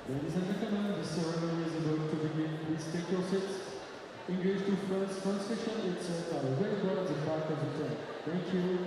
Ladies and gentlemen, the ceremony is about to begin. Please take your seats. English to French translation itself are available at the back of the tent. Thank you.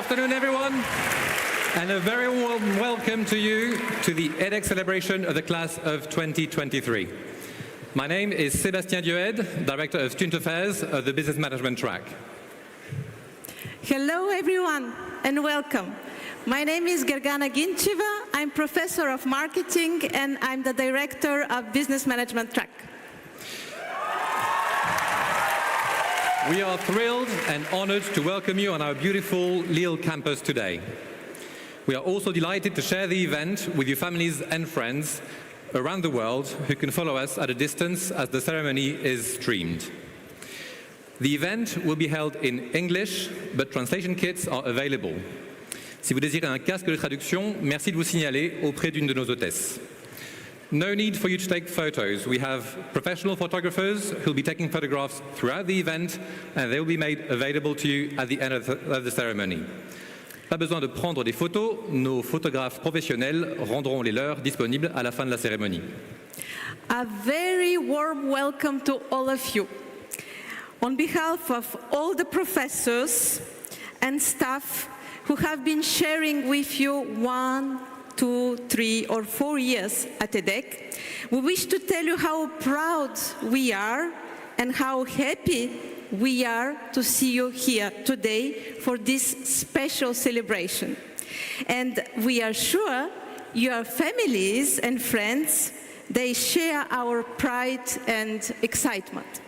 afternoon, everyone, and a very warm welcome to you to the EDHEC celebration of the class of 2023. My name is Sébastien Diohed, Director of Student Affairs of the Business Management Track. Hello, everyone, and welcome. My name is Gergana Gincheva. I'm Professor of Marketing, and I'm the Director of Business Management Track. We are thrilled and honored to welcome you on our beautiful Lille campus today. We are also delighted to share the event with your families and friends around the world who can follow us at a distance as the ceremony is streamed. The event will be held in English, but translation kits are available. Si vous désirez un casque de traduction, merci de vous signaler auprès d'une de nos hôtesses. No need for you to take photos. We have professional photographers who will be taking photographs throughout the event, and they will be made available to you at the end of the ceremony. Pas besoin de prendre des photos, nos photographes professionnels rendront les leurs disponibles à la fin de la cérémonie. A very warm welcome to all of you. On behalf of all the professors and staff who have been sharing with you 1, 2, 3, or 4 years at EDHEC, we wish to tell you how proud we are and how happy we are to see you here today for this special celebration. And we are sure your families and friends, they share our pride and excitement.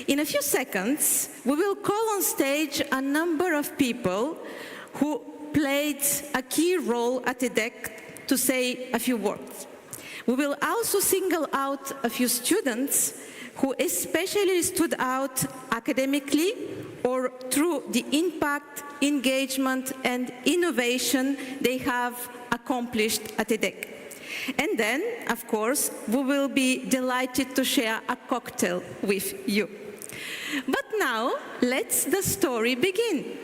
In a few seconds, we will call on stage a number of people who played a key role at EDHEC to say a few words. We will also single out a few students who especially stood out academically or through the impact, engagement, and innovation they have accomplished at EDHEC. And then, of course, we will be delighted to share a cocktail with you. But now, let's the story begin.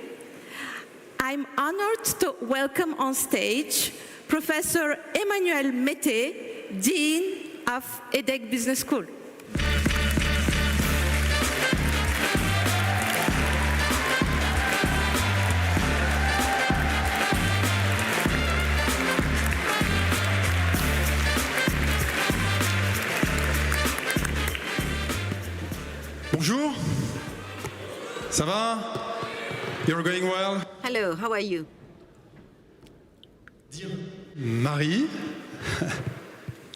I'm honored to welcome on stage Professor Emmanuel Mété, Dean of EDHEC Business School. Bonjour, ça va? You're going well? Hello, how are you? Dear Marie,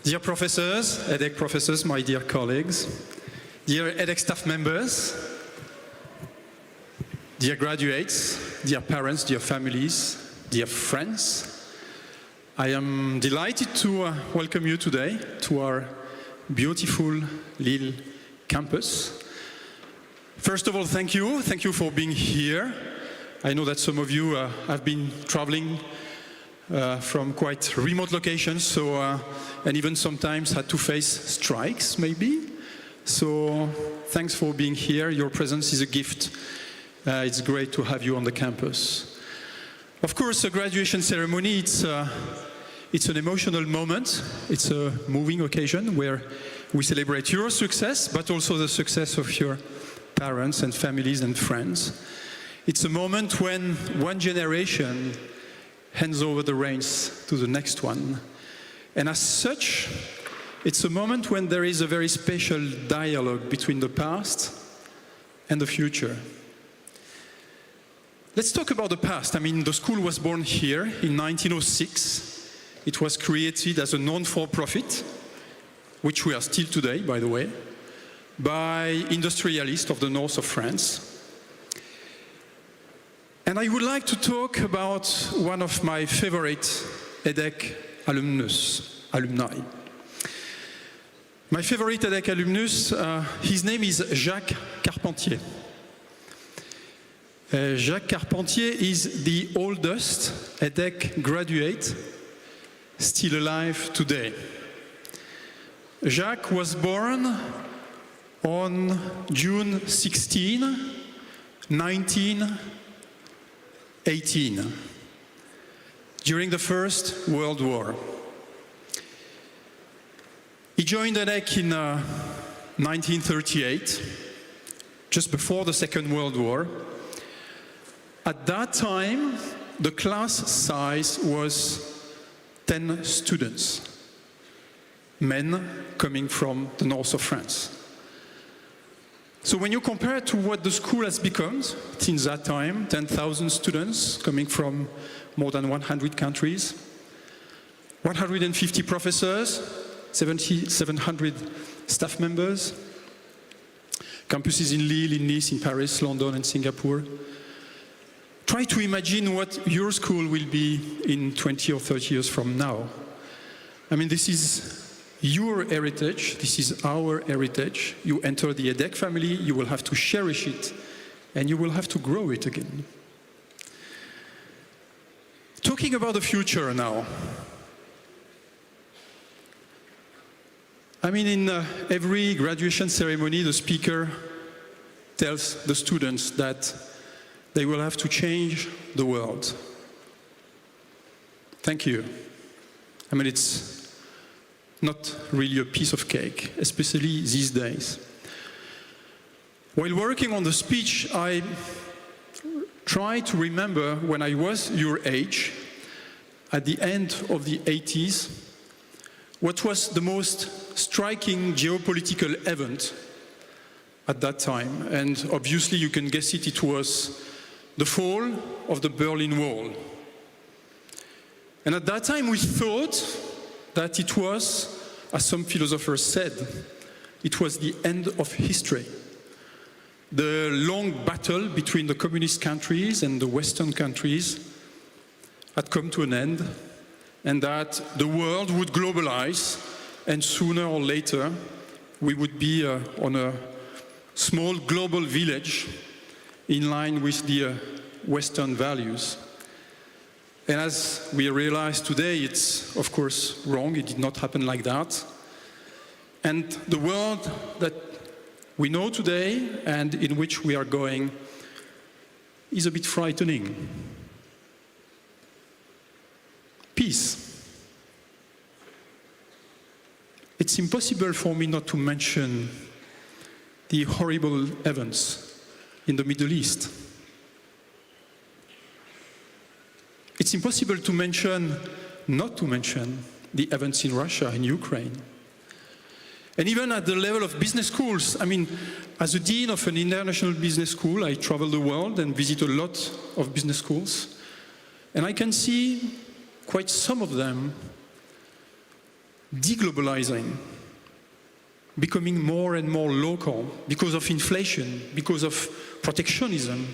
dear professors, EDHEC professors, my dear colleagues, dear EDHEC staff members, dear graduates, dear parents, dear families, dear friends, I am delighted to welcome you today to our beautiful Lille campus. First of all, thank you for being here. I know that some of you have been traveling from quite remote locations, and even sometimes had to face strikes, maybe. So thanks for being here. Your presence is a gift. It's great to have you on the campus. Of course, a graduation ceremony, it's an emotional moment. It's a moving occasion where we celebrate your success, but also the success of your parents and families and friends. It's a moment when one generation hands over the reins to the next one. And as such, it's a moment when there is a very special dialogue between the past and the future. Let's talk about the past. I mean, the school was born here in 1906. It was created as a non-for-profit, which we are still today, by the way, by industrialists of the north of France. And I would like to talk about one of my favorite EDHEC alumni. My favorite EDHEC alumnus, his name is Jacques Carpentier. Jacques Carpentier is the oldest EDHEC graduate still alive today. Jacques was born on June 16, 1918, during the First World War. He joined EDHEC in 1938, just before the Second World War. At that time, the class size was 10 students, men coming from the north of France. So when you compare to what the school has become since that time, 10,000 students coming from more than 100 countries, 150 professors, 700 staff members, campuses in Lille, in Nice, in Paris, London, and Singapore. Try to imagine what your school will be in 20 or 30 years from now. I mean, this is your heritage, this is our heritage. You enter the EDHEC family, you will have to cherish it, and you will have to grow it again. Talking about the future now. I mean, in every graduation ceremony, the speaker tells the students that they will have to change the world. Thank you. I mean, it's not really a piece of cake, especially these days. While working on the speech, I tried to remember when I was your age, at the end of the 80s, what was the most striking geopolitical event at that time. And obviously you can guess it, it was the fall of the Berlin Wall. And at that time we thought that it was, as some philosophers said, it was the end of history. The long battle between the communist countries and the Western countries had come to an end, and that the world would globalize, and sooner or later we would be on a small global village in line with the Western values. And as we realize today, it's of course wrong, it did not happen like that. And the world that we know today and in which we are going is a bit frightening. Peace. It's impossible for me not to mention the horrible events in the Middle East. It's impossible to mention, not to mention, the events in Russia and Ukraine. And even at the level of business schools, I mean, as a dean of an international business school, I travel the world and visit a lot of business schools. And I can see quite some of them deglobalizing, becoming more and more local because of inflation, because of protectionism,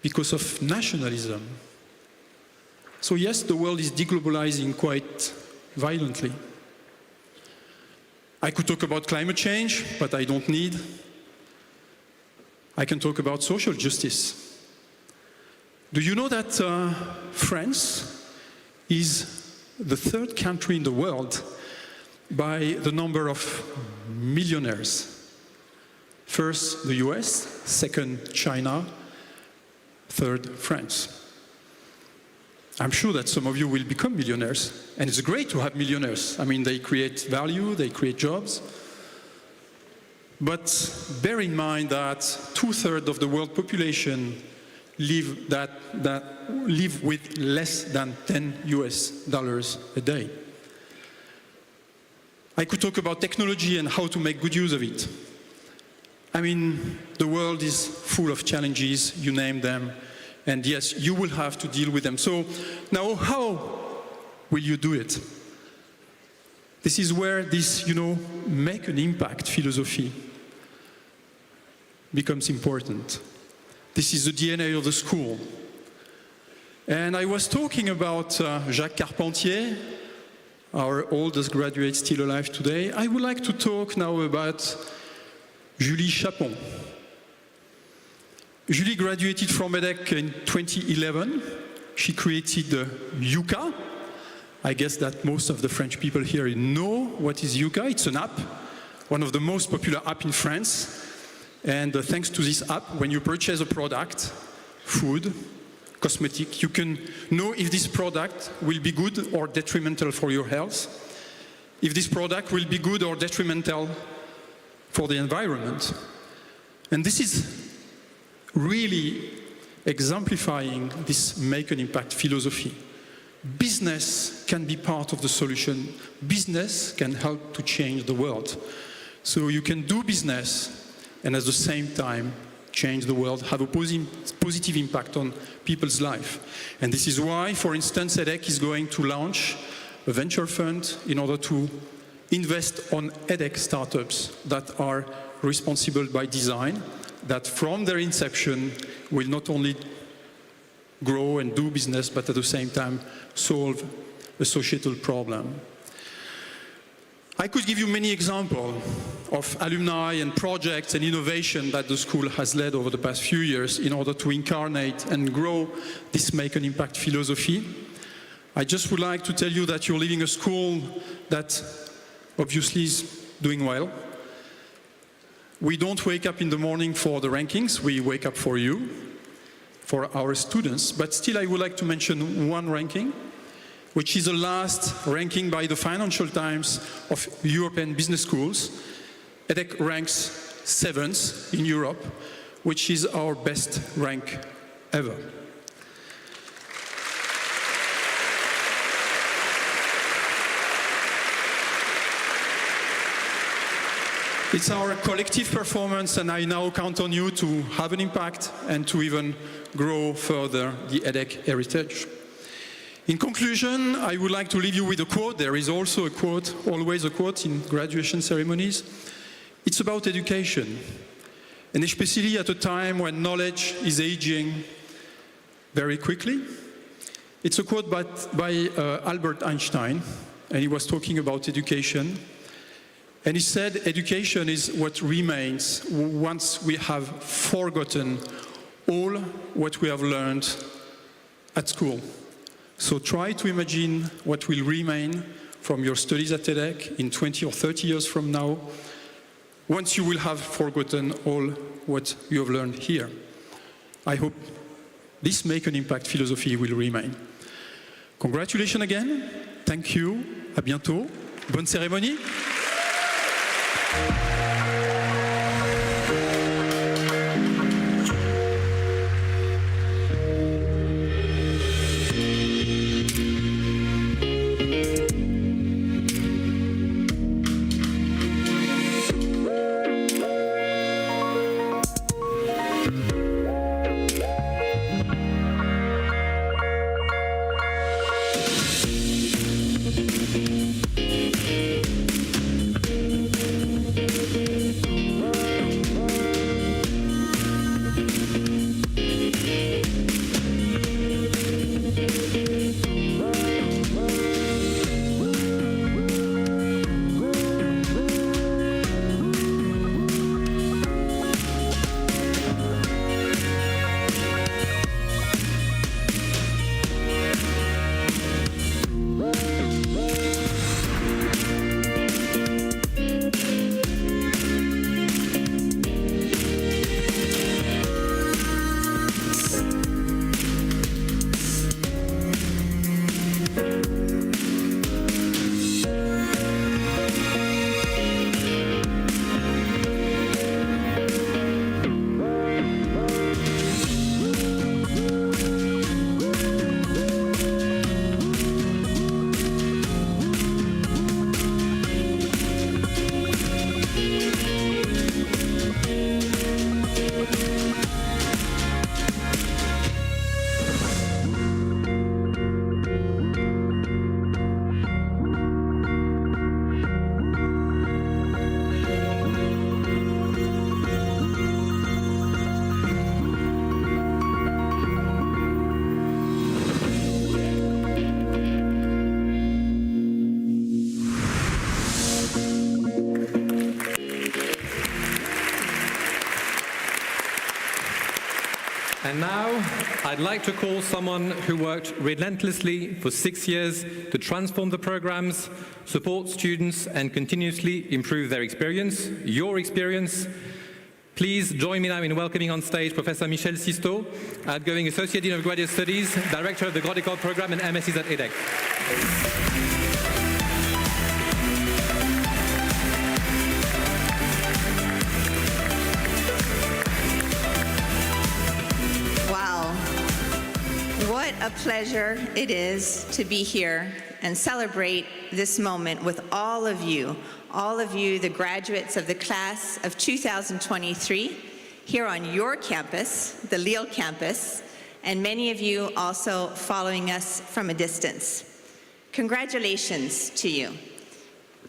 because of nationalism. So yes, the world is deglobalizing quite violently. I could talk about climate change, but I don't need. I can talk about social justice. Do you know that France is the third country in the world by the number of millionaires? First, the US, second, China, third, France. I'm sure that some of you will become millionaires, and it's great to have millionaires. I mean, they create value, they create jobs. But bear in mind that 2/3 of the world population live with less than $10 a day. I could talk about technology and how to make good use of it. I mean, the world is full of challenges, you name them, and yes, you will have to deal with them. So now, how will you do it? This is where this, make an impact philosophy becomes important. This is the DNA of the school. And I was talking about Jacques Carpentier, our oldest graduate still alive today. I would like to talk now about Julie Chapon. Julie graduated from EDHEC in 2011. She created Yuka. I guess that most of the French people here know what is Yuka. It's an app, one of the most popular apps in France. And thanks to this app, when you purchase a product, food, cosmetic, you can know if this product will be good or detrimental for your health, if this product will be good or detrimental for the environment. And this is really exemplifying this make an impact philosophy. Business can be part of the solution. Business can help to change the world. So you can do business and at the same time change the world, have a positive impact on people's life. And this is why, for instance, EDHEC is going to launch a venture fund in order to invest on EDHEC startups that are responsible by design, that from their inception will not only grow and do business, but at the same time solve a societal problem. I could give you many examples of alumni and projects and innovation that the school has led over the past few years in order to incarnate and grow this make an impact philosophy. I just would like to tell you that you're leaving a school that obviously is doing well. We don't wake up in the morning for the rankings, we wake up for you, for our students, but still I would like to mention one ranking, which is the last ranking by the Financial Times of European business schools. EDHEC ranks 7th in Europe, which is our best rank ever. It's our collective performance, and I now count on you to have an impact and to even grow further the EDHEC heritage. In conclusion, I would like to leave you with a quote. There is also a quote, always a quote in graduation ceremonies. It's about education, and especially at a time when knowledge is aging very quickly. It's a quote by Albert Einstein, and he was talking about education. And he said, education is what remains once we have forgotten all what we have learned at school. So try to imagine what will remain from your studies at EDHEC in 20 or 30 years from now, once you will have forgotten all what you have learned here. I hope this make an impact philosophy will remain. Congratulations again. Thank you. À bientôt. Bonne cérémonie. And now, I'd like to call someone who worked relentlessly for 6 years to transform the programs, support students, and continuously improve their experience, your experience. Please join me now in welcoming on stage Professor Michel Sisto, outgoing Associate Dean of Graduate Studies, Director of the Grad École Program and MScs at EDHEC. What a pleasure it is to be here and celebrate this moment with all of you, the graduates of the class of 2023, here on your campus, the Lille campus, and many of you also following us from a distance. Congratulations to you.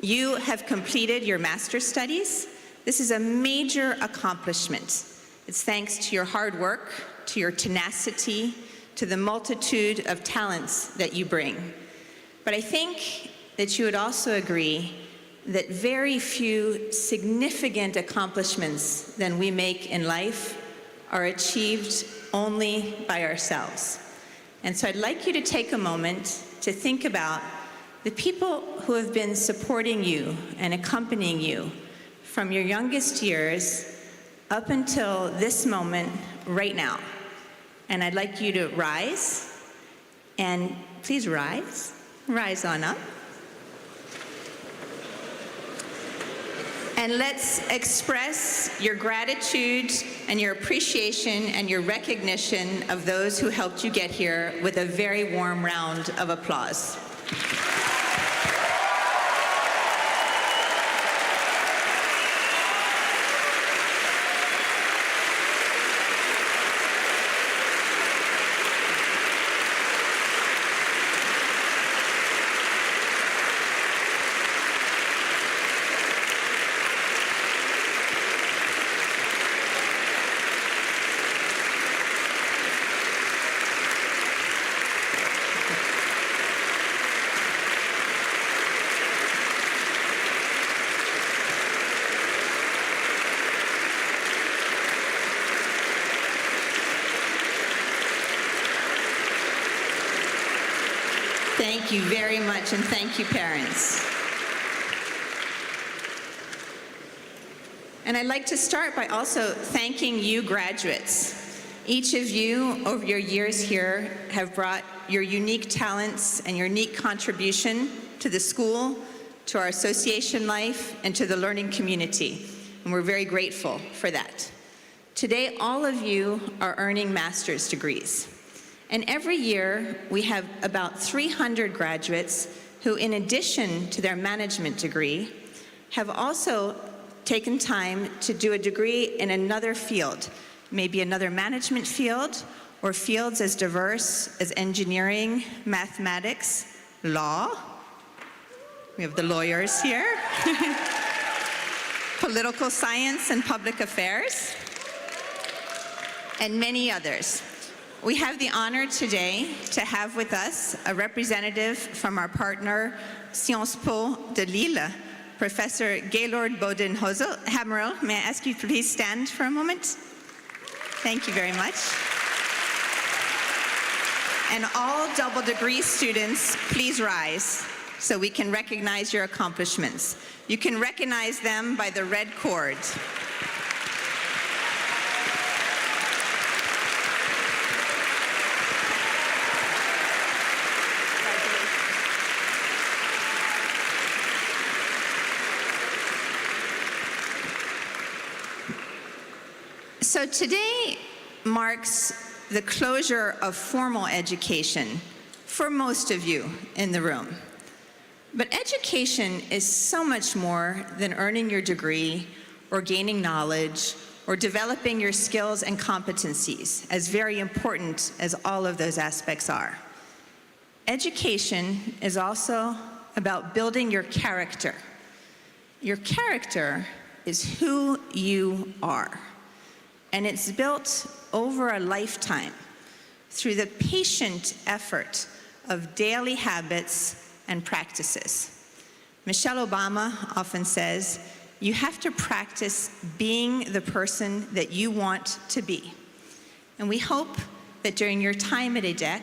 You have completed your master's studies. This is a major accomplishment. It's thanks to your hard work, to your tenacity, to the multitude of talents that you bring. But I think that you would also agree that very few significant accomplishments than we make in life are achieved only by ourselves. And so I'd like you to take a moment to think about the people who have been supporting you and accompanying you from your youngest years up until this moment right now. And I'd like you to rise, and please rise on up. And let's express your gratitude and your appreciation and your recognition of those who helped you get here with a very warm round of applause. Thank you very much, and thank you, parents. And I'd like to start by also thanking you, graduates. Each of you, over your years here, have brought your unique talents and your unique contribution to the school, to our association life, and to the learning community. And we're very grateful for that. Today, all of you are earning master's degrees. And every year, we have about 300 graduates who, in addition to their management degree, have also taken time to do a degree in another field, maybe another management field, or fields as diverse as engineering, mathematics, law. We have the lawyers here. Political science and public affairs, and many others. We have the honor today to have with us a representative from our partner, Sciences Po de Lille, Professor Gaylord Boden-Hammerl. May I ask you to please stand for a moment? Thank you very much. And all double degree students, please rise so we can recognize your accomplishments. You can recognize them by the red cord. So today marks the closure of formal education for most of you in the room. But education is so much more than earning your degree or gaining knowledge or developing your skills and competencies, as very important as all of those aspects are. Education is also about building your character. Your character is who you are. And it's built over a lifetime through the patient effort of daily habits and practices. Michelle Obama often says, you have to practice being the person that you want to be. And we hope that during your time at EDHEC,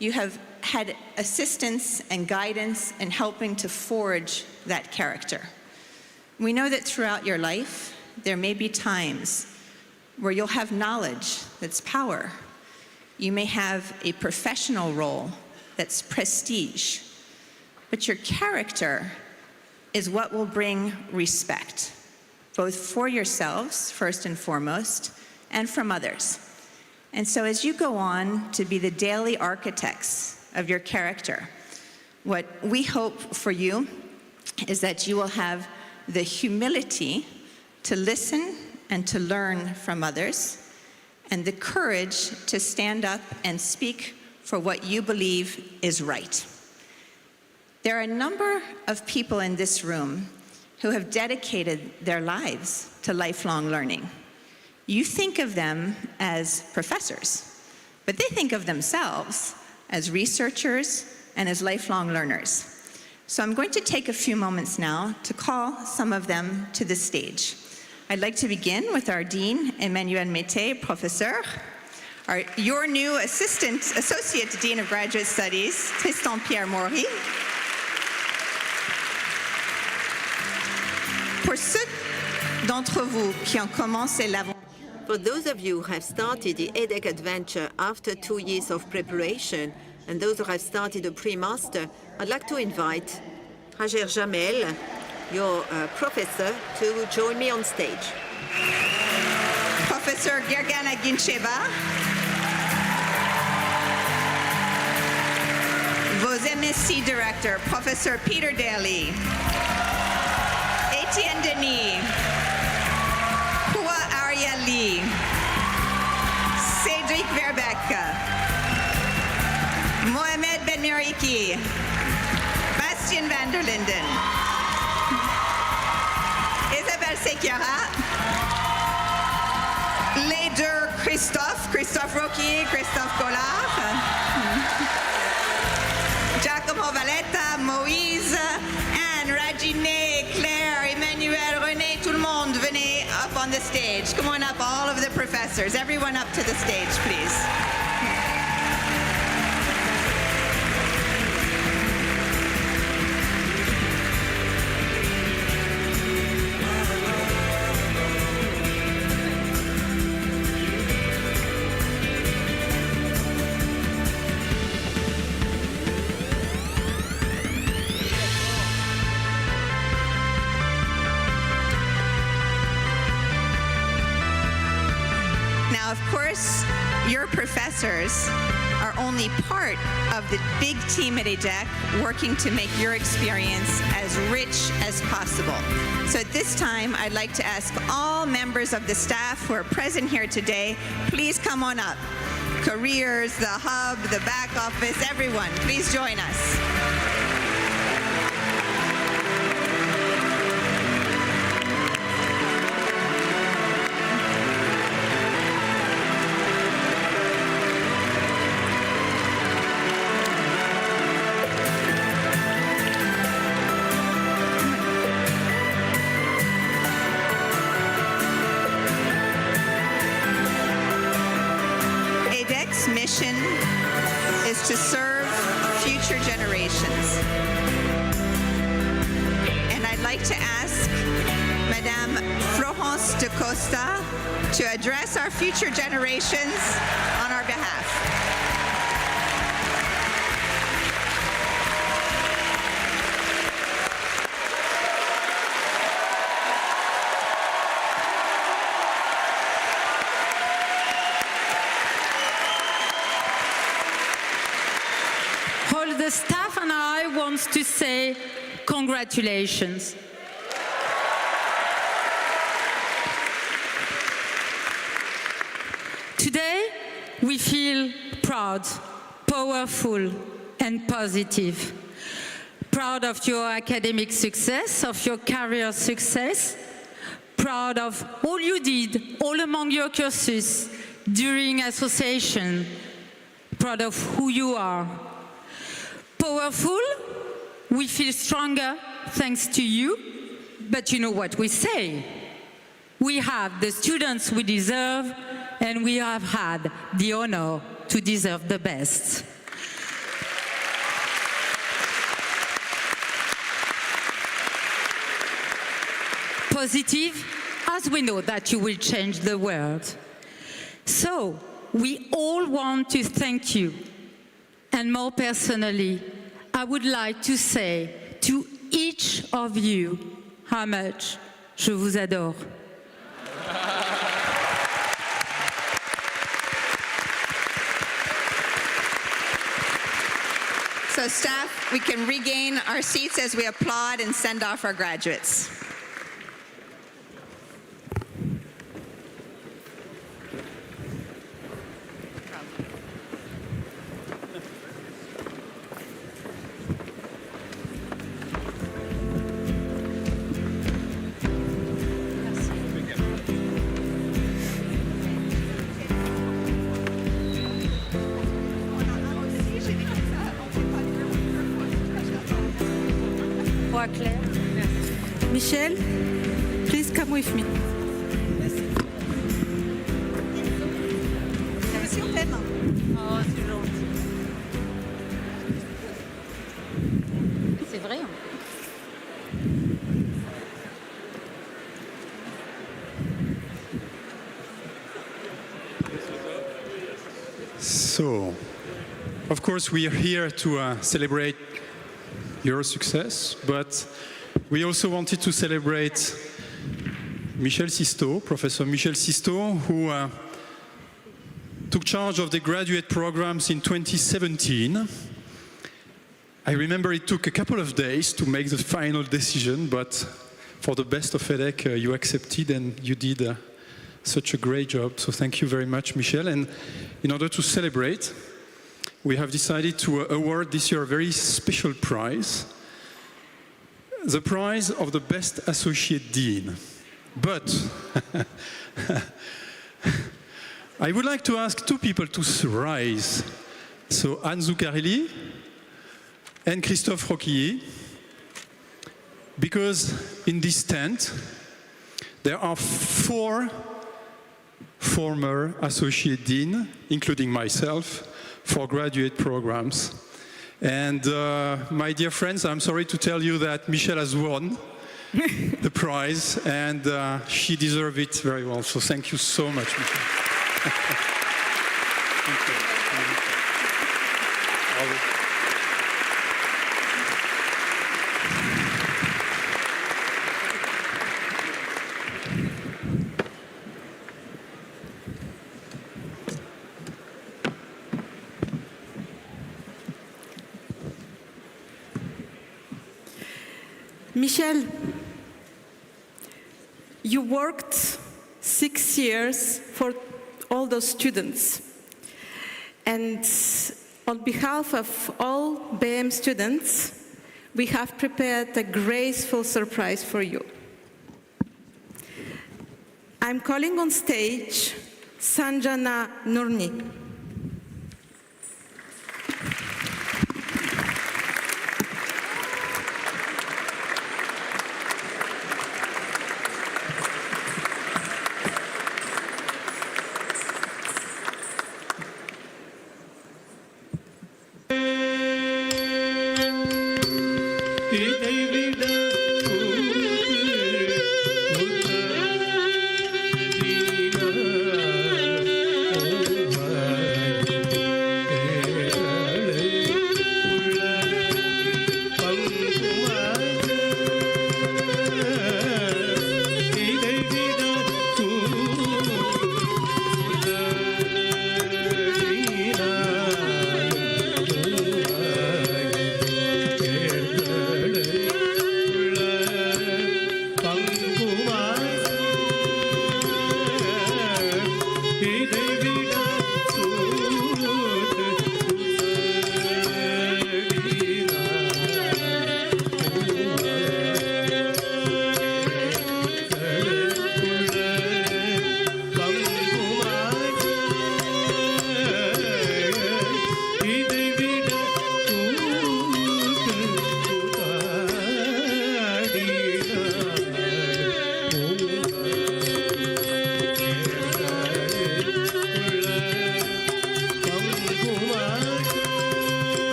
you have had assistance and guidance in helping to forge that character. We know that throughout your life, there may be times where you'll have knowledge that's power. You may have a professional role that's prestige. But your character is what will bring respect, both for yourselves, first and foremost, and from others. And so as you go on to be the daily architects of your character, what we hope for you is that you will have the humility to listen and to learn from others, and the courage to stand up and speak for what you believe is right. There are a number of people in this room who have dedicated their lives to lifelong learning. You think of them as professors, but they think of themselves as researchers and as lifelong learners. So I'm going to take a few moments now to call some of them to the stage. I'd like to begin with our Dean, Emmanuel Mété, Professeur, your new Associate Dean of Graduate Studies, Tristan Pierre-Maury. Pour ceux d'entre vous qui ont commencé l'aventure, for those of you who have started the EDHEC adventure after 2 years of preparation, and those who have started a pre-master, I'd like to invite Hajer Jamel, your professor, to join me on stage. Professor Gergana Gincheva, vos MSc Director, Professor Peter Daly, Etienne Denis, Hua Ariali, Cédric Verbeck, Mohamed Ben-Meriki, Bastien van der Linden, Isabelle Sechiara, les deux Christophe Roquier, Christophe Collard, Giacomo Valletta, Moïse, Anne, Rajine, Claire, Emmanuel, René, tout le monde, venez up on the stage. Come on up, all of the professors. Everyone up to the stage, please. Your professors are only part of the big team at EDHEC working to make your experience as rich as possible. So at this time, I'd like to ask all members of the staff who are present here today, please come on up. Careers, the hub, the back office, everyone, please join us. Mission is to serve future generations. And I'd like to ask Madame Florence de Costa to address our future generations on our behalf. The staff and I want to say congratulations. Today, we feel proud, powerful, and positive. Proud of your academic success, of your career success. Proud of all you did, all among your courses, during association. Proud of who you are. Powerful, we feel stronger thanks to you, but you know what we say. We have the students we deserve, and we have had the honor to deserve the best. Positive, as we know that you will change the world. So, we all want to thank you. And more personally, I would like to say to each of you how much je vous adore. So staff, we can regain our seats as we applaud and send off our graduates. Michel, please come with me. Oh, c'est gentil. C'est vrai. So, of course, we are here to celebrate your success, but we also wanted to celebrate Michel Sisto, Professor Michel Sisto, who took charge of the graduate programs in 2017. I remember it took a couple of days to make the final decision, but for the best of EDHEC, you accepted and you did such a great job. So thank you very much, Michel. And in order to celebrate, we have decided to award this year a very special prize, the prize of the Best Associate Dean. But I would like to ask two people to rise. So Anne Zuccarelli and Christophe Roquilly, because in this tent there are 4 former associate dean, including myself, for graduate programs. And my dear friends, I'm sorry to tell you that Michelle has won the prize, and she deserves it very well. So thank you so much, Michelle. Thank you. Michel, you worked 6 years for all those students. And on behalf of all BM students, we have prepared a graceful surprise for you. I'm calling on stage Sanjana Nurni.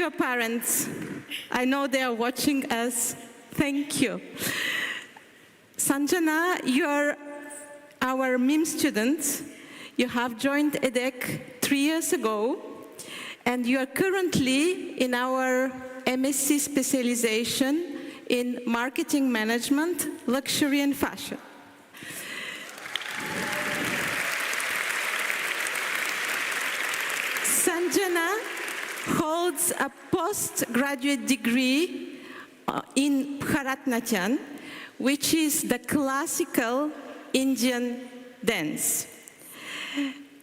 your parents. I know they are watching us. Thank you. Sanjana, you're our MIM student. You have joined EDHEC 3 years ago, and you are currently in our MSc specialization in marketing management, luxury and fashion. Sanjana holds a postgraduate degree in Bharatnatyam, which is the classical Indian dance.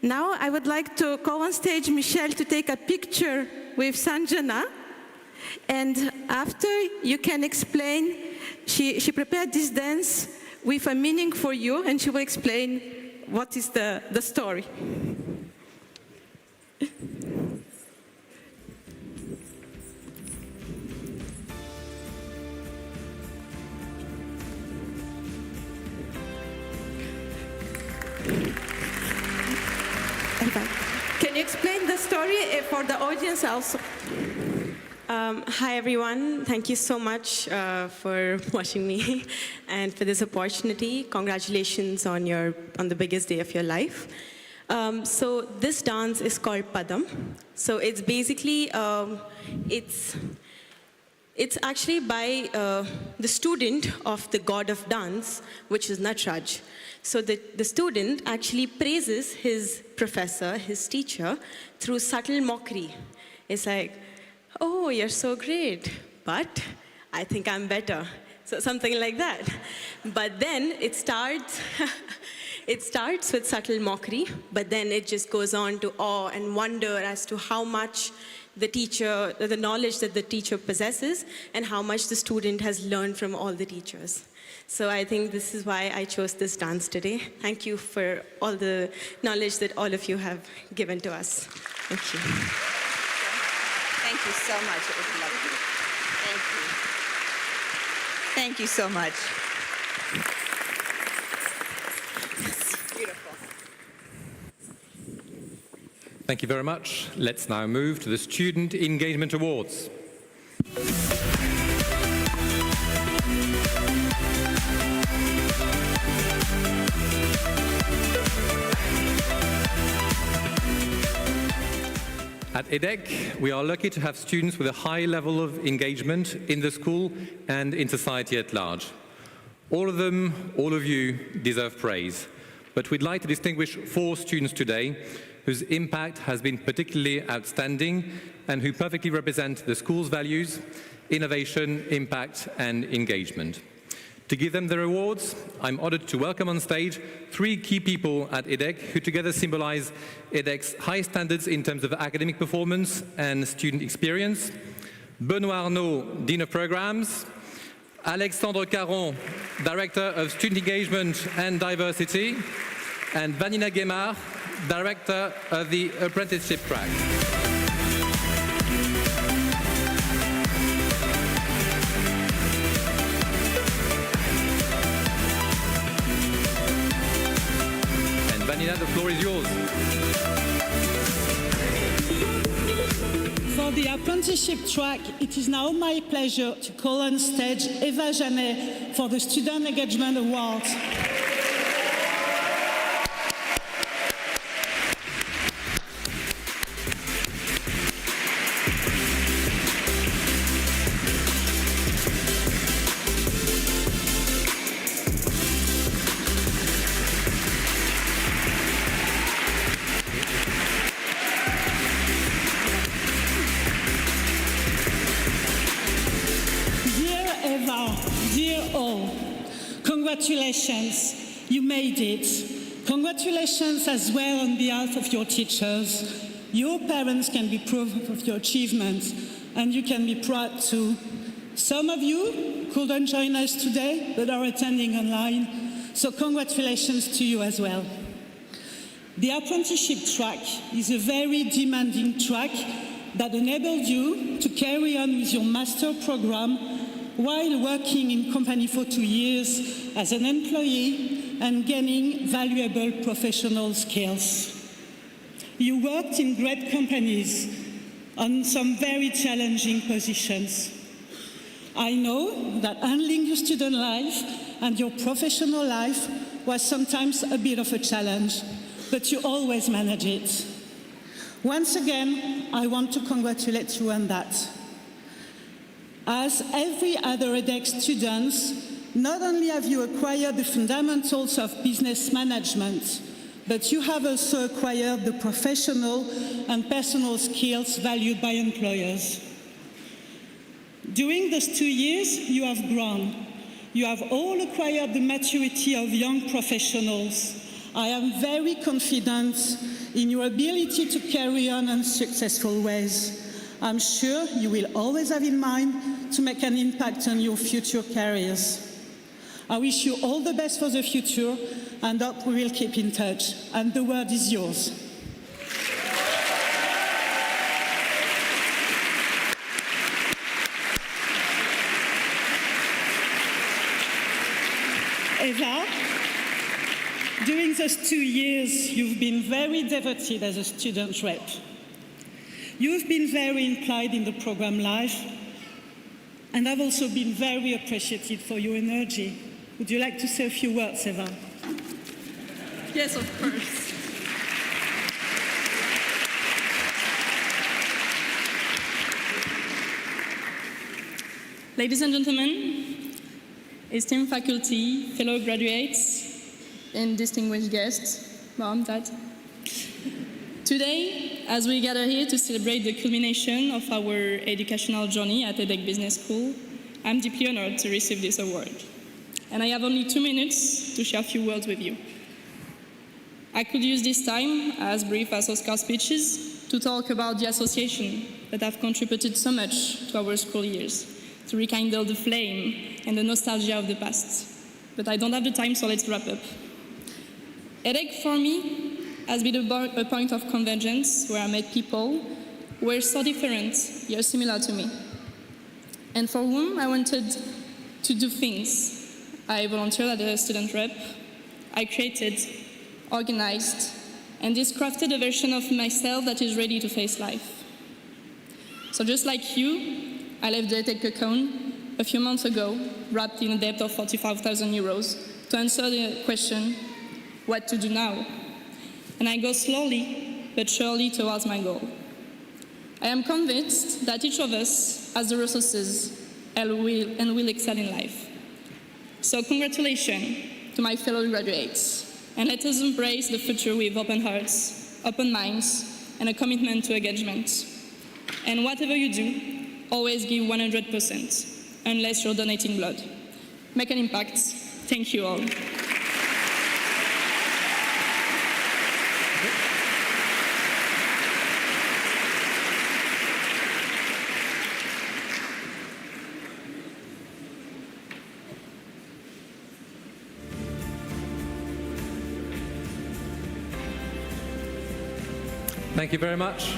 Now I would like to call on stage Michelle to take a picture with Sanjana, and after you can explain, she prepared this dance with a meaning for you, and she will explain what is the story. Can you explain the story for the audience also? Hi everyone, thank you so much for watching me and for this opportunity. Congratulations on the biggest day of your life. So this dance is called Padam. So it's basically, it's actually by the student of the god of dance, which is Nataraj. So the student actually praises his professor, his teacher, through subtle mockery. It's like, oh, you're so great, but I think I'm better. So something like that. But then it starts with subtle mockery, but then it just goes on to awe and wonder as to how much the knowledge that the teacher possesses and how much the student has learned from all the teachers. So I think this is why I chose this dance today. Thank you for all the knowledge that all of you have given to us. Thank you. Thank you so much. It was lovely. Thank you. Thank you so much. Beautiful. Thank you very much. Let's now move to the Student Engagement Awards. At EDHEC, we are lucky to have students with a high level of engagement in the school and in society at large. All of them, all of you, deserve praise. But we'd like to distinguish 4 students today whose impact has been particularly outstanding and who perfectly represent the school's values, innovation, impact, and engagement. To give them their awards, I'm honored to welcome on stage 3 key people at EDHEC who together symbolize EDHEC's high standards in terms of academic performance and student experience. Benoît Arnaud, Dean of Programs. Alexandre Caron, Director of Student Engagement and Diversity. And Vanina Guémard, Director of the Apprenticeship Track. Vanina, the floor is yours. For the Apprenticeship Track, it is now my pleasure to call on stage Eva Janet for the Student Engagement Award. Dear all, congratulations, you made it. Congratulations as well on behalf of your teachers. Your parents can be proud of your achievements, and you can be proud too. Some of you couldn't join us today, but are attending online, so congratulations to you as well. The Apprenticeship Track is a very demanding track that enables you to carry on with your master program while working in company for 2 years as an employee and gaining valuable professional skills. You worked in great companies on some very challenging positions. I know that handling your student life and your professional life was sometimes a bit of a challenge, but you always manage it. Once again, I want to congratulate you on that. As every other EDHEC student, not only have you acquired the fundamentals of business management, but you have also acquired the professional and personal skills valued by employers. During those 2 years, you have grown. You have all acquired the maturity of young professionals. I am very confident in your ability to carry on in successful ways. I'm sure you will always have in mind to make an impact on your future careers. I wish you all the best for the future and hope we will keep in touch. And the word is yours. Eva, during those 2 years, you've been very devoted as a student rep. You've been very implied in the program life, and I've also been very appreciative for your energy. Would you like to say a few words, Eva? Yes, of course. Ladies and gentlemen, esteemed faculty, fellow graduates, and distinguished guests, Mom, Dad. Today, as we gather here to celebrate the culmination of our educational journey at EDHEC Business School, I'm deeply honored to receive this award. And I have only 2 minutes to share a few words with you. I could use this time, as brief as Oscar speeches, to talk about the association that have contributed so much to our school years, to rekindle the flame and the nostalgia of the past. But I don't have the time, so let's wrap up. EDHEC, for me, has been a point of convergence where I met people who were so different, yet similar to me, and for whom I wanted to do things. I volunteered as a student rep. I created, organized, and crafted a version of myself that is ready to face life. So just like you, I left the EDHEC account a few months ago, wrapped in a debt of 45,000 euros, to answer the question, what to do now? And I go slowly but surely towards my goal. I am convinced that each of us has the resources and will excel in life. So congratulations to my fellow graduates, and let us embrace the future with open hearts, open minds, and a commitment to engagement. And whatever you do, always give 100%, unless you're donating blood. Make an impact. Thank you all. Thank you very much.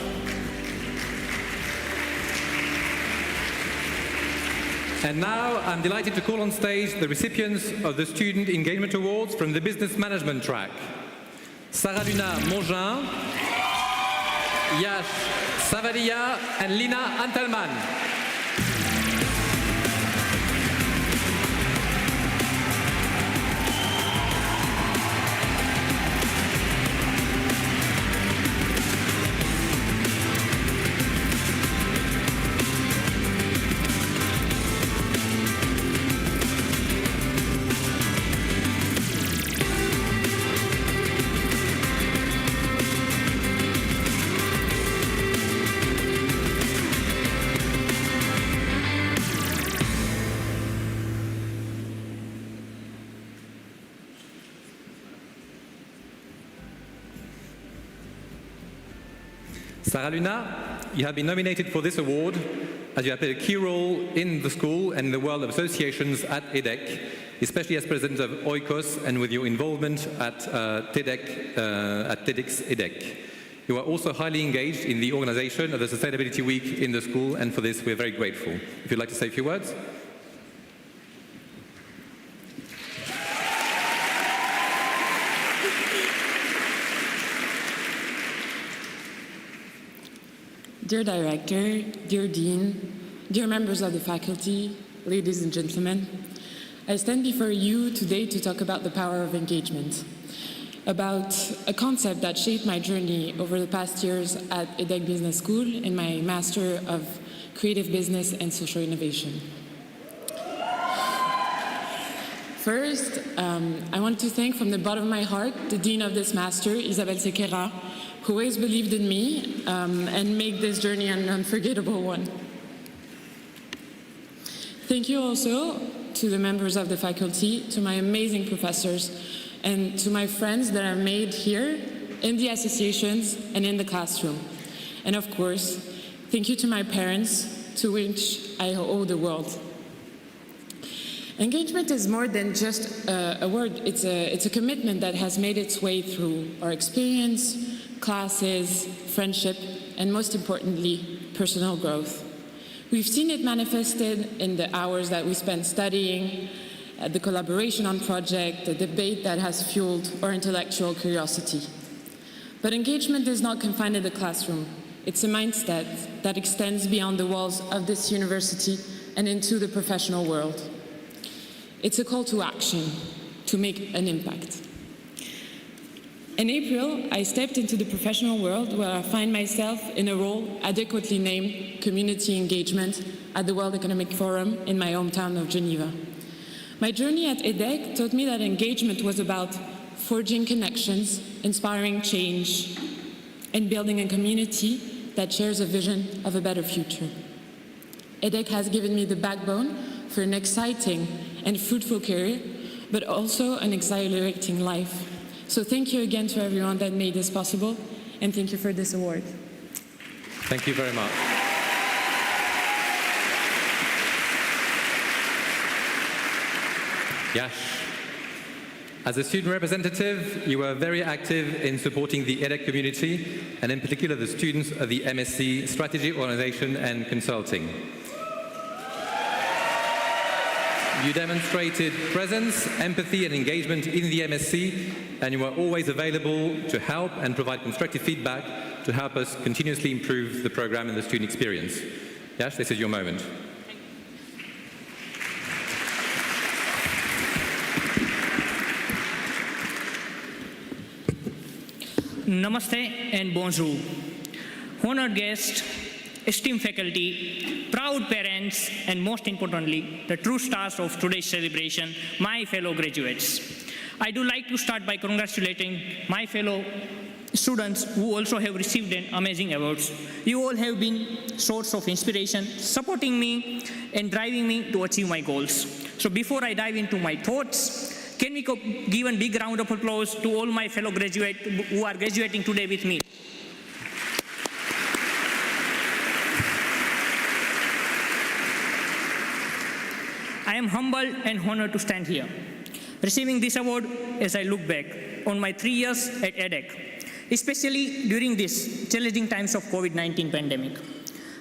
And now I'm delighted to call on stage the recipients of the Student Engagement Awards from the Business Management track. Sarah Luna Mongin, Yash Savalia, and Lina Antelman. Sarah Luna, you have been nominated for this award as you have played a key role in the school and in the world of associations at EDHEC, especially as president of Oikos and with your involvement at TEDx EDHEC. You are also highly engaged in the organization of the Sustainability Week in the school, and for this we're very grateful. If you'd like to say a few words. Dear Director, dear Dean, dear members of the faculty, ladies and gentlemen, I stand before you today to talk about the power of engagement, about a concept that shaped my journey over the past years at EDHEC Business School in my Master of Creative Business and Social Innovation. First, I want to thank from the bottom of my heart the Dean of this Master, Isabelle Sequeira, who always believed in me and made this journey an unforgettable one. Thank you also to the members of the faculty, to my amazing professors, and to my friends that I've made here in the associations and in the classroom. And of course, thank you to my parents, to which I owe the world. Engagement is more than just a word, it's a commitment that has made its way through our experience, classes, friendship, and most importantly, personal growth. We've seen it manifested in the hours that we spend studying, the collaboration on projects, the debate that has fueled our intellectual curiosity. But engagement is not confined to the classroom. It's a mindset that extends beyond the walls of this university and into the professional world. It's a call to action, to make an impact. In April, I stepped into the professional world where I find myself in a role adequately named Community Engagement at the World Economic Forum in my hometown of Geneva. My journey at EDHEC taught me that engagement was about forging connections, inspiring change, and building a community that shares a vision of a better future. EDHEC has given me the backbone for an exciting and fruitful career, but also an exhilarating life. So thank you again to everyone that made this possible, and thank you for this award. Thank you very much. Yash, as a student representative, you were very active in supporting the EDHEC community, and in particular the students of the MSc Strategy, Organization and Consulting. You demonstrated presence, empathy and engagement in the MSc, and you were always available to help and provide constructive feedback to help us continuously improve the program and the student experience. Yash, this is your moment. Namaste and bonjour. Honored guests, esteemed faculty, proud parents, and most importantly, the true stars of today's celebration, my fellow graduates. I do like to start by congratulating my fellow students who also have received an amazing awards. You all have been source of inspiration, supporting me and driving me to achieve my goals. So before I dive into my thoughts, can we give a big round of applause to all my fellow graduates who are graduating today with me? I am humbled and honored to stand here, receiving this award as I look back on my 3 years at EDHEC, especially during these challenging times of COVID-19 pandemic.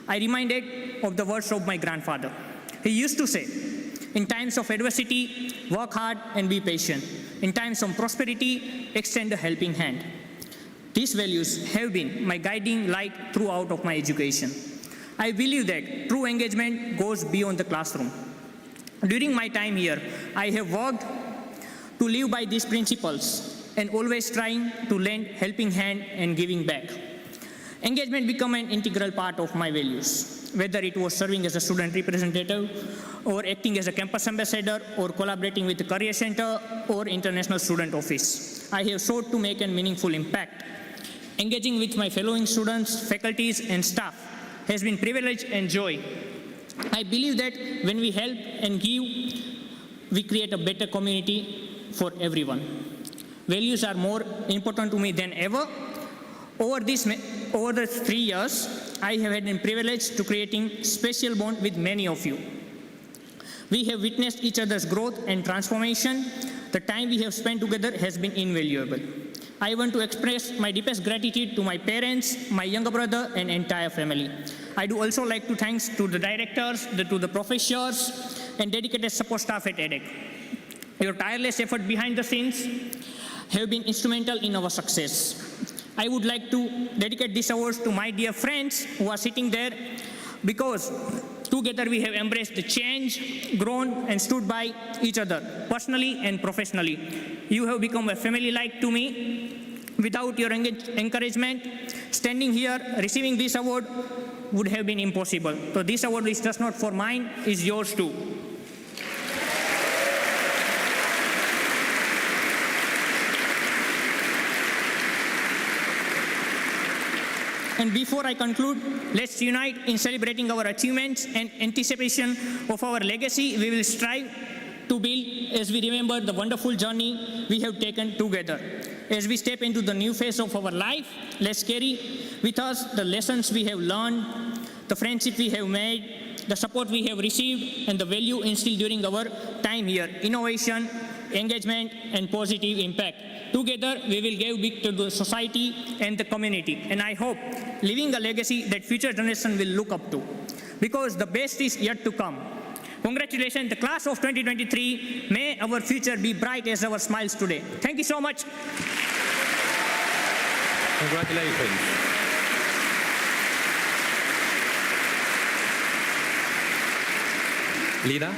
I reminded of the words of my grandfather. He used to say, in times of adversity, work hard and be patient. In times of prosperity, extend a helping hand. These values have been my guiding light throughout of my education. I believe that true engagement goes beyond the classroom. During my time here, I have worked to live by these principles and always trying to lend helping hand and giving back. Engagement became an integral part of my values, whether it was serving as a student representative or acting as a campus ambassador or collaborating with the Career Center or International Student Office. I have sought to make a meaningful impact. Engaging with my fellow students, faculties and staff has been privilege and joy. I believe that when we help and give, we create a better community for everyone. Values are more important to me than ever. Over the 3 years, I have had the privilege to creating special bond with many of you. We have witnessed each other's growth and transformation. The time we have spent together has been invaluable. I want to express my deepest gratitude to my parents, my younger brother, and entire family. I do also like to thank to the directors, to the professors, and dedicated support staff at EDHEC. Your tireless effort behind the scenes have been instrumental in our success. I would like to dedicate this award to my dear friends who are sitting there, because together we have embraced the change, grown and stood by each other, personally and professionally. You have become a family-like to me. Without your encouragement, standing here, receiving this award would have been impossible. So this award is just not for mine, it's yours too. And before I conclude, let's unite in celebrating our achievements and anticipation of our legacy we will strive to build as we remember the wonderful journey we have taken together. As we step into the new phase of our life, let's carry with us the lessons we have learned, the friendship we have made, the support we have received, and the value instilled during our time here: innovation, engagement, and positive impact. Together, we will give back to the society and the community. And I hope leaving a legacy that future generations will look up to, because the best is yet to come. Congratulations, the class of 2023. May our future be bright as our smiles today. Thank you so much. Congratulations. Lina,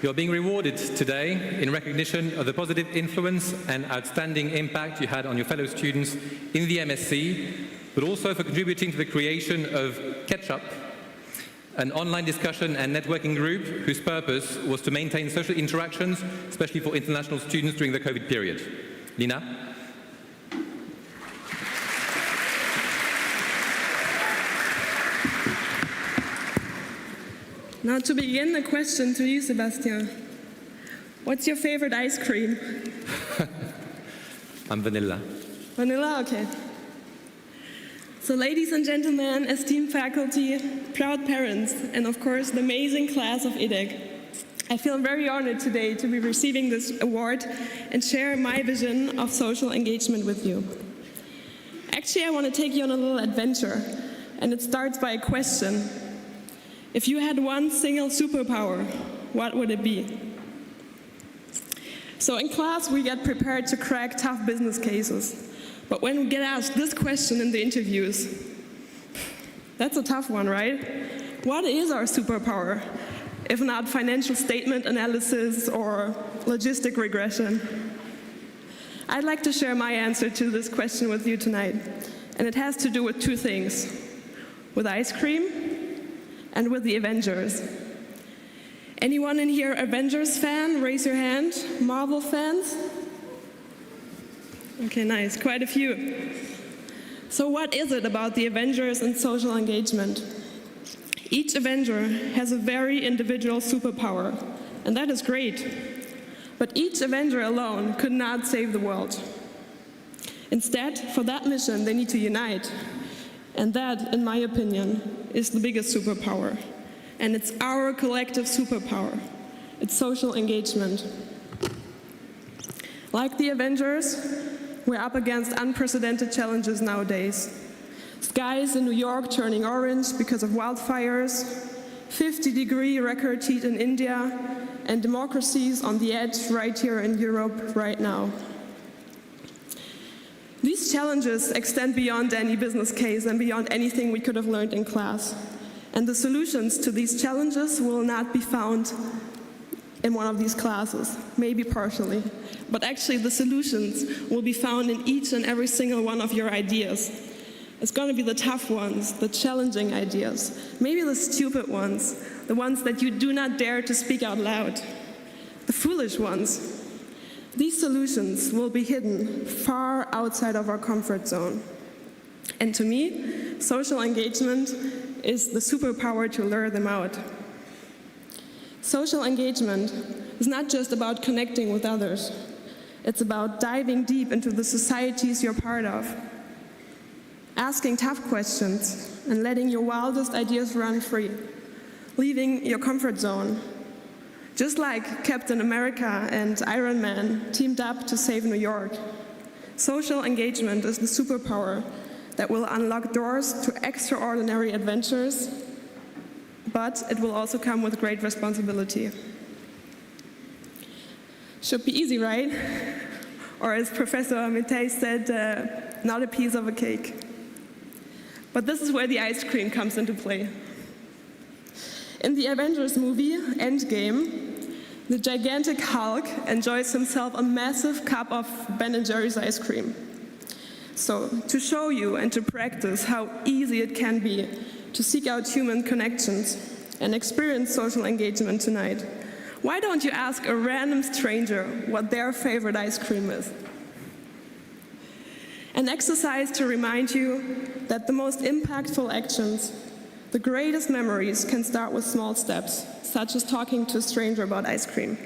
you're being rewarded today in recognition of the positive influence and outstanding impact you had on your fellow students in the MSc, but also for contributing to the creation of Ketchup, an online discussion and networking group whose purpose was to maintain social interactions, especially for international students during the COVID period. Lina? Now to begin, a question to you, Sebastian. What's your favorite ice cream? I'm vanilla. Vanilla, okay. So ladies and gentlemen, esteemed faculty, proud parents, and of course the amazing class of EDHEC, I feel very honored today to be receiving this award and share my vision of social engagement with you. Actually, I want to take you on a little adventure, and it starts by a question. If you had one single superpower, what would it be? So in class, we get prepared to crack tough business cases. But when we get asked this question in the interviews, that's a tough one, right? What is our superpower, if not financial statement analysis or logistic regression? I'd like to share my answer to this question with you tonight. And it has to do with two things: with ice cream and with the Avengers. Anyone in here Avengers fan? Raise your hand. Marvel fans? Okay, nice, quite a few. So what is it about the Avengers and social engagement? Each Avenger has a very individual superpower, and that is great. But each Avenger alone could not save the world. Instead, for that mission, they need to unite. And that, in my opinion, is the biggest superpower. And it's our collective superpower. It's social engagement. Like the Avengers, we're up against unprecedented challenges nowadays. Skies in New York turning orange because of wildfires, 50-degree record heat in India, and democracies on the edge right here in Europe right now. These challenges extend beyond any business case and beyond anything we could have learned in class. And the solutions to these challenges will not be found in one of these classes, maybe partially. But actually the solutions will be found in each and every single one of your ideas. It's going to be the tough ones, the challenging ideas, maybe the stupid ones, the ones that you do not dare to speak out loud, the foolish ones. These solutions will be hidden far outside of our comfort zone. And to me, social engagement is the superpower to lure them out. Social engagement is not just about connecting with others. It's about diving deep into the societies you're part of, asking tough questions and letting your wildest ideas run free, leaving your comfort zone. Just like Captain America and Iron Man teamed up to save New York, social engagement is the superpower that will unlock doors to extraordinary adventures, but it will also come with great responsibility. Should be easy, right? Or as Professor Matei said, not a piece of a cake. But this is where the ice cream comes into play. In the Avengers movie, Endgame, the gigantic Hulk enjoys himself a massive cup of Ben & Jerry's ice cream. So, to show you and to practice how easy it can be to seek out human connections and experience social engagement tonight, why don't you ask a random stranger what their favorite ice cream is? An exercise to remind you that the most impactful actions, the greatest memories, can start with small steps, such as talking to a stranger about ice cream.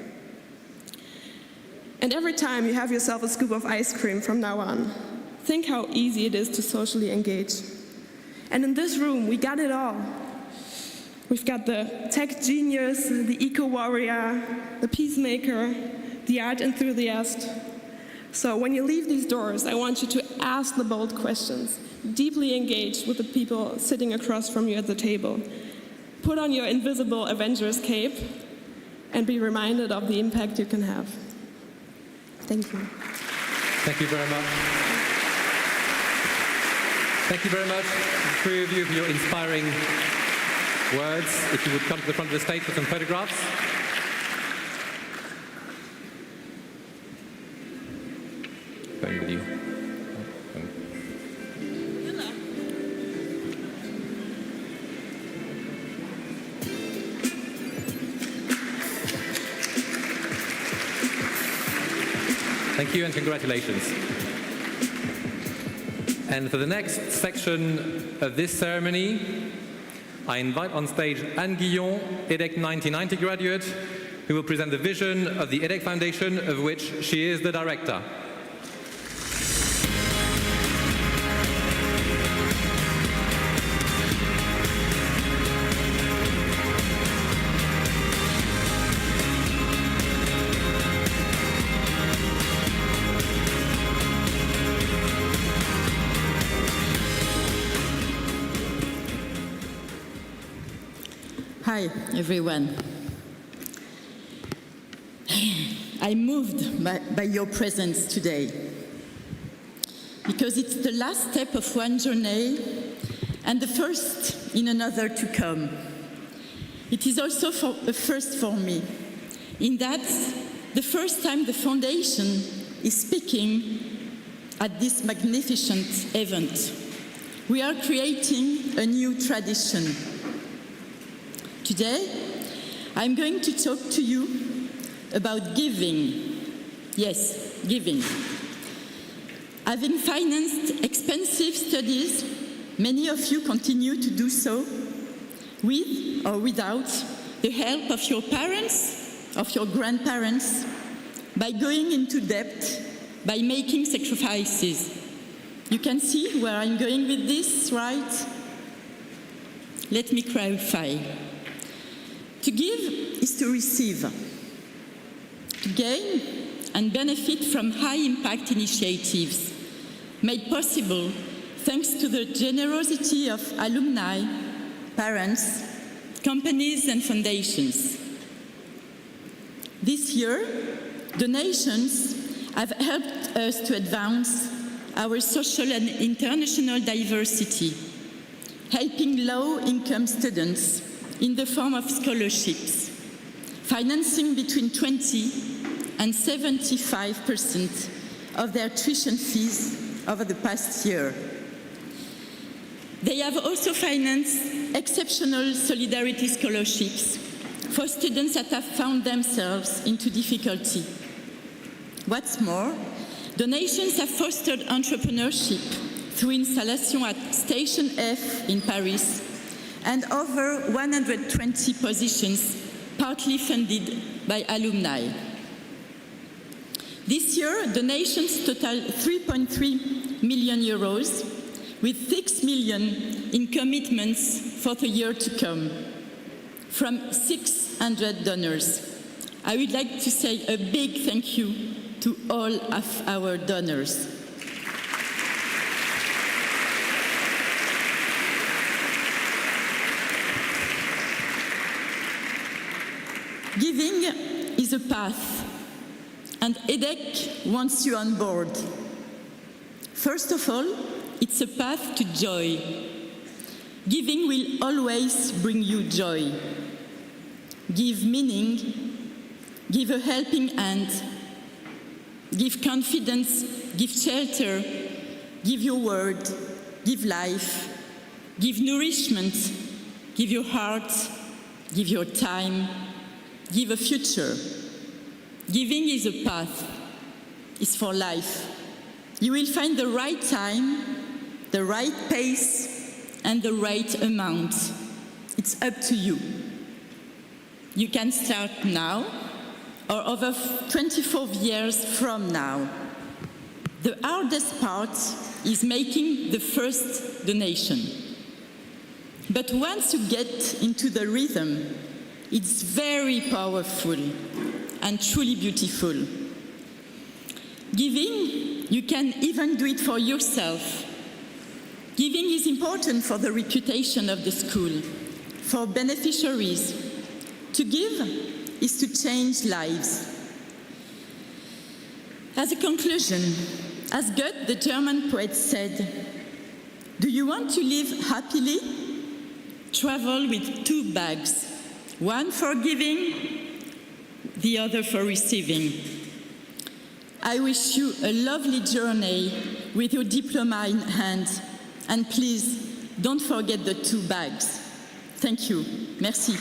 And every time you have yourself a scoop of ice cream from now on, think how easy it is to socially engage. And in this room, we got it all. We've got the tech genius, the eco-warrior, the peacemaker, the art enthusiast. So when you leave these doors, I want you to ask the bold questions, deeply engage with the people sitting across from you at the table. Put on your invisible Avengers cape and be reminded of the impact you can have. Thank you. Thank you very much. Thank you very much, the three of you, for your inspiring words. If you would come to the front of the stage for some photographs. Going with you. Thank you and congratulations. And for the next section of this ceremony, I invite on stage Anne Guillon, EDHEC 1990 graduate, who will present the vision of the EDHEC Foundation, of which she is the director. Hi, everyone. I'm moved by your presence today because it's the last step of one journey and the first in another to come. It is also a first for me, in that the first time the Foundation is speaking at this magnificent event. We are creating a new tradition. Today, I'm going to talk to you about giving. Yes, giving. Having financed expensive studies, many of you continue to do so, with or without the help of your parents, of your grandparents, by going into debt, by making sacrifices. You can see where I'm going with this, right? Let me clarify. To give is to receive, to gain and benefit from high-impact initiatives made possible thanks to the generosity of alumni, parents, companies and foundations. This year, donations have helped us to advance our social and international diversity, helping low-income students in the form of scholarships, financing between 20 and 75% of their tuition fees over the past year. They have also financed exceptional solidarity scholarships for students that have found themselves into difficulty. What's more, donations have fostered entrepreneurship through installation at Station F in Paris and over 120 positions partly funded by alumni. This year, donations total 3.3 million euros, with 6 million in commitments for the year to come, from 600 donors. I would like to say a big thank you to all of our donors. Giving is a path, and EDHEC wants you on board. First of all, it's a path to joy. Giving will always bring you joy. Give meaning, give a helping hand, give confidence, give shelter, give your word, give life, give nourishment, give your heart, give your time, give a future. Giving is a path, it's for life. You will find the right time, the right pace, and the right amount. It's up to you. You can start now or over 24 years from now. The hardest part is making the first donation. But once you get into the rhythm, it's very powerful and truly beautiful. Giving, you can even do it for yourself. Giving is important for the reputation of the school, for beneficiaries. To give is to change lives. As a conclusion, as Goethe, the German poet, said, "Do you want to live happily? Travel with 2 bags, one for giving, the other for receiving." I wish you a lovely journey with your diploma in hand, and please don't forget the 2 bags. Thank you. Merci.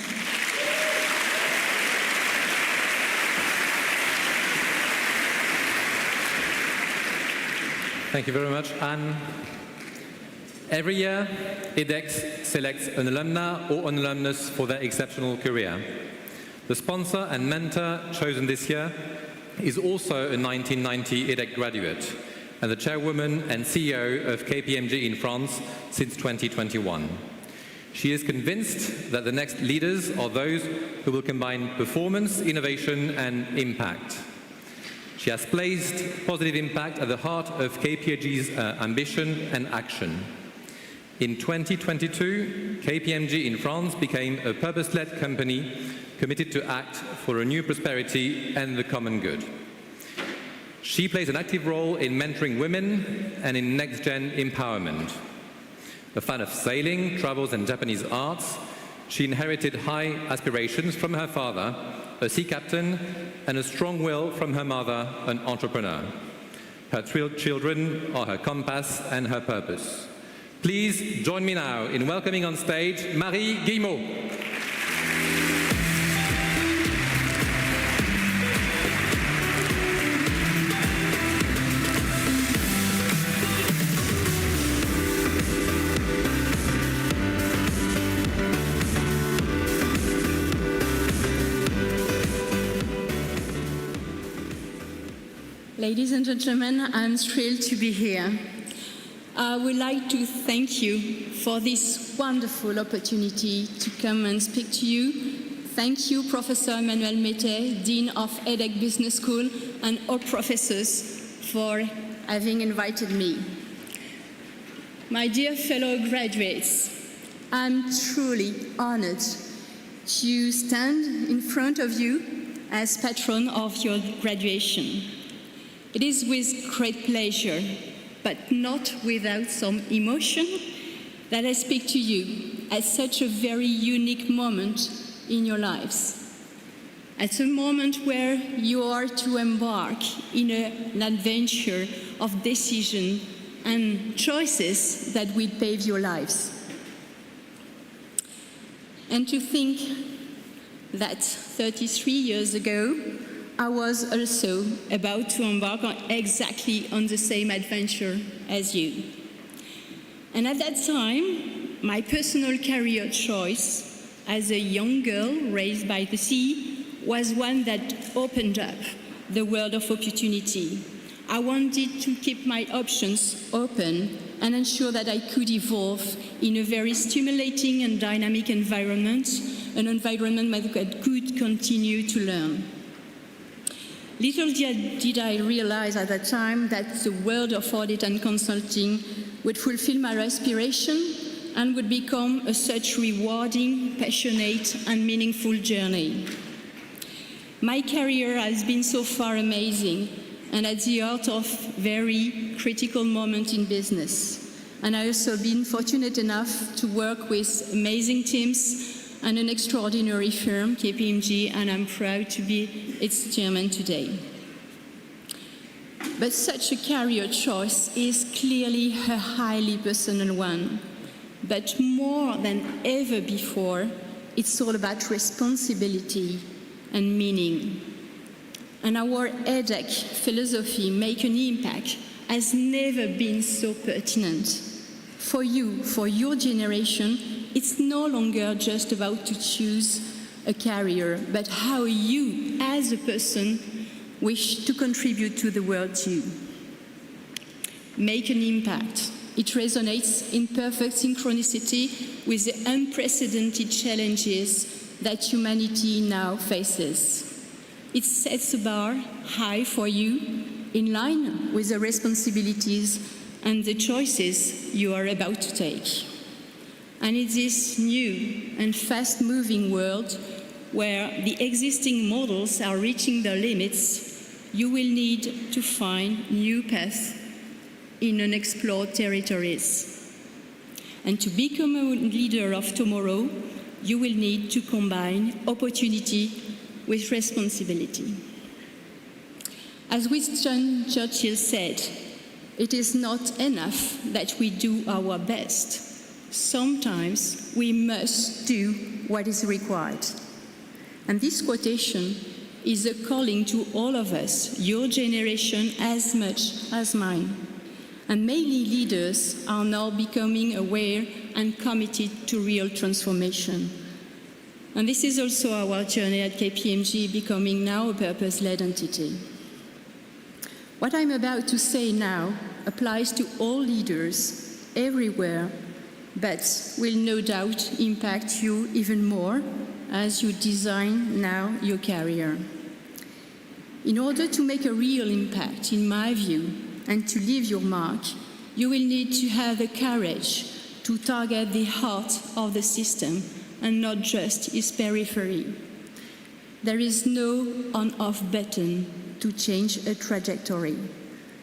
Thank you very much, Anne. Every year, EDHEC selects an alumna or an alumnus for their exceptional career. The sponsor and mentor chosen this year is also a 1990 EDHEC graduate and the chairwoman and CEO of KPMG in France since 2021. She is convinced that the next leaders are those who will combine performance, innovation, and impact. She has placed positive impact at the heart of KPMG's ambition and action. In 2022, KPMG in France became a purpose-led company committed to act for a new prosperity and the common good. She plays an active role in mentoring women and in next-gen empowerment. A fan of sailing, travels, and Japanese arts, she inherited high aspirations from her father, a sea captain, and a strong will from her mother, an entrepreneur. Her 3 children are her compass and her purpose. Please join me now in welcoming on stage Marie Guillemot. Ladies and gentlemen, I'm thrilled to be here. I would like to thank you for this wonderful opportunity to come and speak to you. Thank you, Professor Emmanuel Mette, Dean of EDHEC Business School, and all professors for having invited me. My dear fellow graduates, I'm truly honored to stand in front of you as patron of your graduation. It is with great pleasure, but not without some emotion, that I speak to you at such a very unique moment in your lives. At a moment where you are to embark in an adventure of decision and choices that will pave your lives. And to think that 33 years ago, I was also about to embark exactly on the same adventure as you. And at that time, my personal career choice as a young girl raised by the sea was one that opened up the world of opportunity. I wanted to keep my options open and ensure that I could evolve in a very stimulating and dynamic environment, an environment where I could continue to learn. Little did I realize at that time that the world of audit and consulting would fulfill my aspiration and would become a such rewarding, passionate, and meaningful journey. My career has been so far amazing, and at the heart of very critical moment in business. And I've also been fortunate enough to work with amazing teams and an extraordinary firm, KPMG, and I'm proud to be its chairman today. But such a career choice is clearly a highly personal one. But more than ever before, it's all about responsibility and meaning. And our EDHEC philosophy, make an impact, has never been so pertinent. For you, for your generation, it's no longer just about to choose a career, but how you, as a person, wish to contribute to the world too. Make an impact. It resonates in perfect synchronicity with the unprecedented challenges that humanity now faces. It sets the bar high for you, in line with the responsibilities and the choices you are about to take. And in this new and fast-moving world, where the existing models are reaching their limits, you will need to find new paths in unexplored territories. And to become a leader of tomorrow, you will need to combine opportunity with responsibility. As Winston Churchill said, it is not enough that we do our best. Sometimes we must do what is required. And this quotation is a calling to all of us, your generation as much as mine. And many leaders are now becoming aware and committed to real transformation. And this is also our journey at KPMG, becoming now a purpose-led entity. What I'm about to say now applies to all leaders everywhere, but will no doubt impact you even more as you design now your career. In order to make a real impact, in my view, and to leave your mark, you will need to have the courage to target the heart of the system and not just its periphery. There is no on-off button to change a trajectory.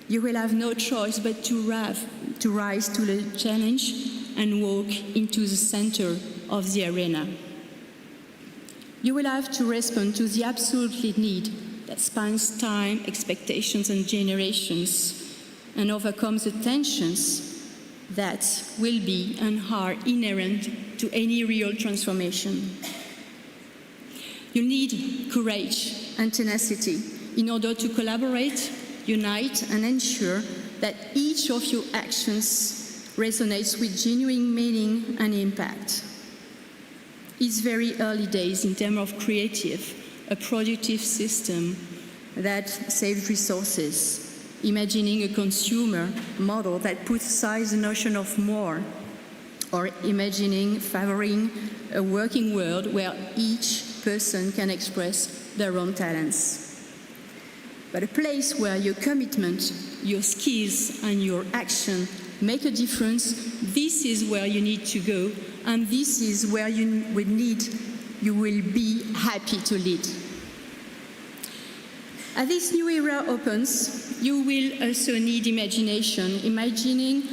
You will have no choice but to rise to the challenge and walk into the center of the arena. You will have to respond to the absolute need that spans time, expectations, and generations, and overcome the tensions that will be and are inherent to any real transformation. You need courage and tenacity in order to collaborate, unite, and ensure that each of your actions resonates with genuine meaning and impact. It's very early days in terms of a productive system that saves resources, imagining a consumer model that puts aside the notion of more, or imagining favoring a working world where each person can express their own talents. But a place where your commitment, your skills, and your action make a difference, this is where you need to go, and this is where you will be happy to lead. As this new era opens, you will also need imagination, imagining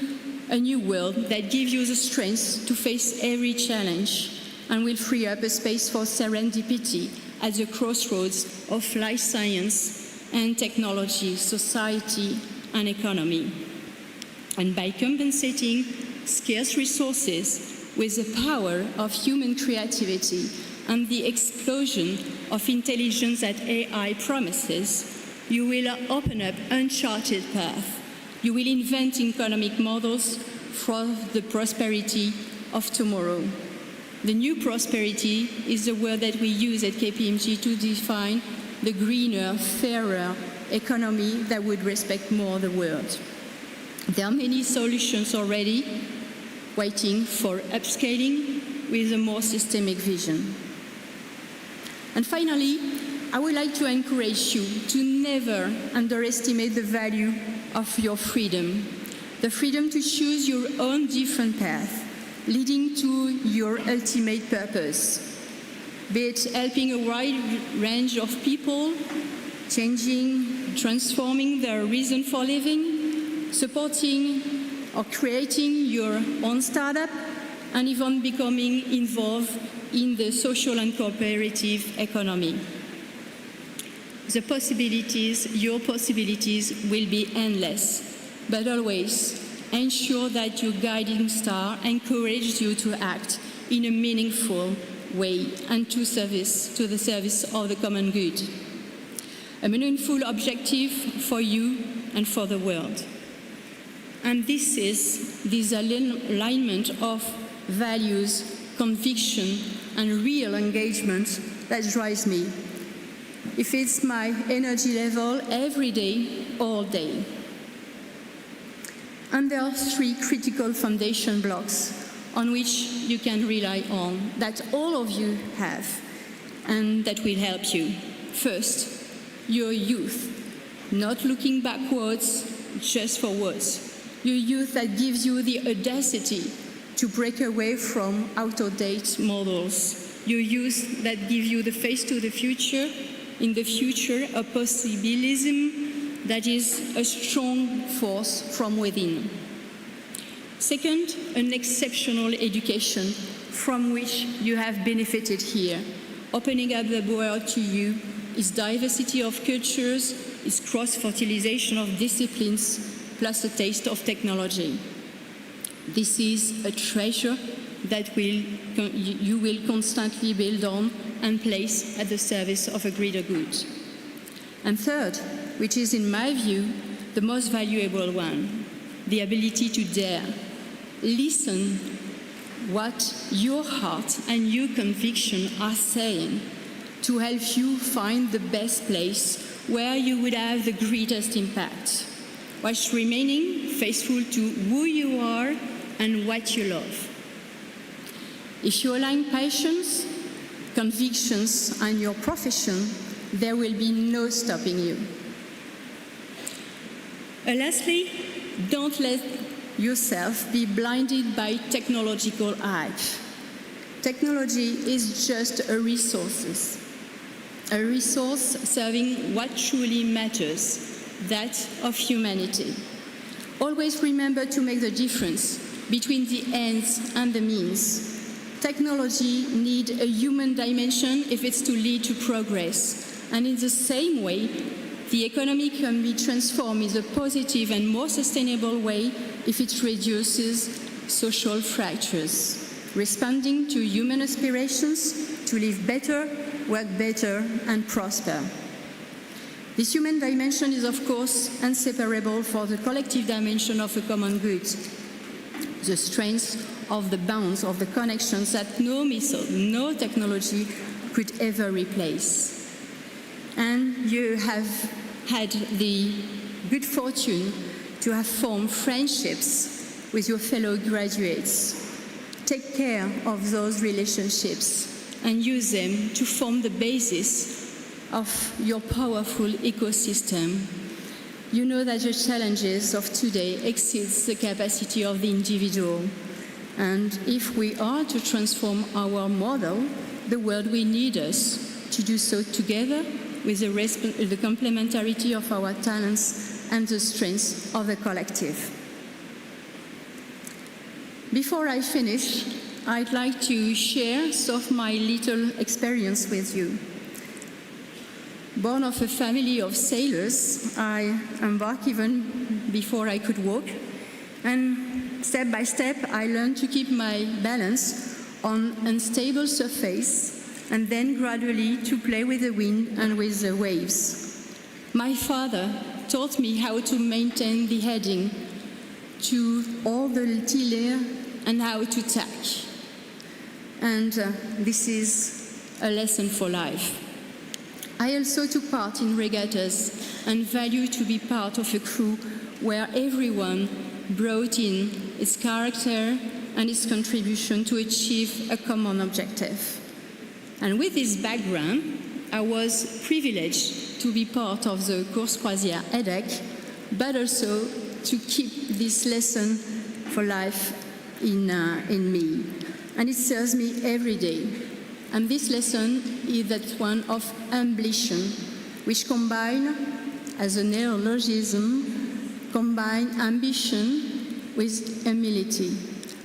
a new world that gives you the strength to face every challenge and will free up a space for serendipity at the crossroads of life science and technology, society, and economy. And by compensating scarce resources with the power of human creativity and the explosion of intelligence that AI promises, you will open up uncharted paths. You will invent economic models for the prosperity of tomorrow. The new prosperity is the word that we use at KPMG to define the greener, fairer economy that would respect more the world. There are many solutions already waiting for upscaling with a more systemic vision. And finally, I would like to encourage you to never underestimate the value of your freedom, the freedom to choose your own different path, leading to your ultimate purpose, be it helping a wide range of people, changing transforming their reason for living, supporting or creating your own startup, and even becoming involved in the social and cooperative economy. The possibilities, your possibilities, will be endless, but always ensure that your guiding star encourages you to act in a meaningful way and to the service of the common good. A meaningful objective for you and for the world. And this is this alignment of values, conviction, and real engagement that drives me. It feeds my energy level every day, all day. And there are three critical foundation blocks on which you can rely on, that all of you have, and that will help you. First, your youth, not looking backwards just forwards. Your youth that gives you the audacity to break away from out-of-date models. Your youth that gives you the face to the future, in the future a possibilism that is a strong force from within. Second, an exceptional education from which you have benefited here. Opening up the world to you is diversity of cultures, is cross-fertilization of disciplines, plus a taste of technology. This is a treasure that you will constantly build on and place at the service of a greater good. And third, which is in my view the most valuable one, the ability to dare. Listen what your heart and your conviction are saying to help you find the best place where you would have the greatest impact, whilst remaining faithful to who you are and what you love. If you align passions, convictions, and your profession, there will be no stopping you. Lastly, don't let yourself be blinded by technological hype. Technology is just a resource serving what truly matters, that of humanity. Always remember to make the difference between the ends and the means. Technology needs a human dimension if it's to lead to progress. And in the same way, the economy can be transformed in a positive and more sustainable way if it reduces social fractures, responding to human aspirations to live better, work better, and prosper. This human dimension is, of course, inseparable from the collective dimension of a common good, the strength of the bonds, of the connections that no method, no technology could ever replace. And you have had the good fortune to have formed friendships with your fellow graduates. Take care of those relationships and use them to form the basis of your powerful ecosystem. You know that the challenges of today exceeds the capacity of the individual. And if we are to transform our model, the world will need us to do so together with the complementarity of our talents and the strength of the collective. Before I finish, I'd like to share some of my little experience with you. Born of a family of sailors, I embarked even before I could walk, and step by step I learned to keep my balance on unstable surface and then gradually to play with the wind and with the waves. My father taught me how to maintain the heading, to hold the tiller and how to tack. And this is a lesson for life. I also took part in regattas and value to be part of a crew where everyone brought in its character and its contribution to achieve a common objective. And with this background, I was privileged to be part of the Course Croisière EDHEC, but also to keep this lesson for life in me. And it serves me every day. And this lesson is that one of ambition, which combines as a neologism, combines ambition with humility.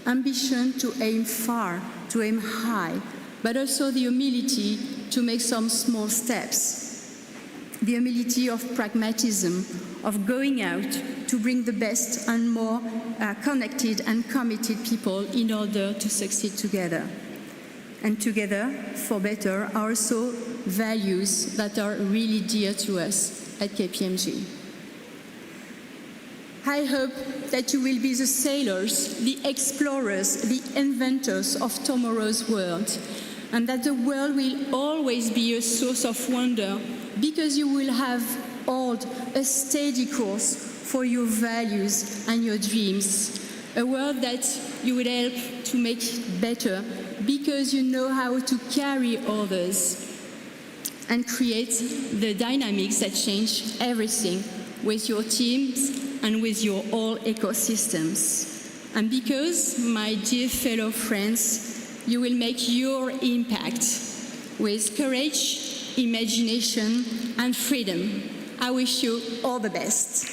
Ambition to aim far, to aim high, but also the humility to make some small steps. The humility of pragmatism, of going out to bring the best and more connected and committed people in order to succeed together. And together, for better, are also values that are really dear to us at KPMG. I hope that you will be the sailors, the explorers, the inventors of tomorrow's world, and that the world will always be a source of wonder because you will have held a steady course for your values and your dreams, a world that you will help to make better because you know how to carry others and create the dynamics that change everything with your teams and with your all ecosystems. And because, my dear fellow friends, you will make your impact with courage, imagination, and freedom. I wish you all the best.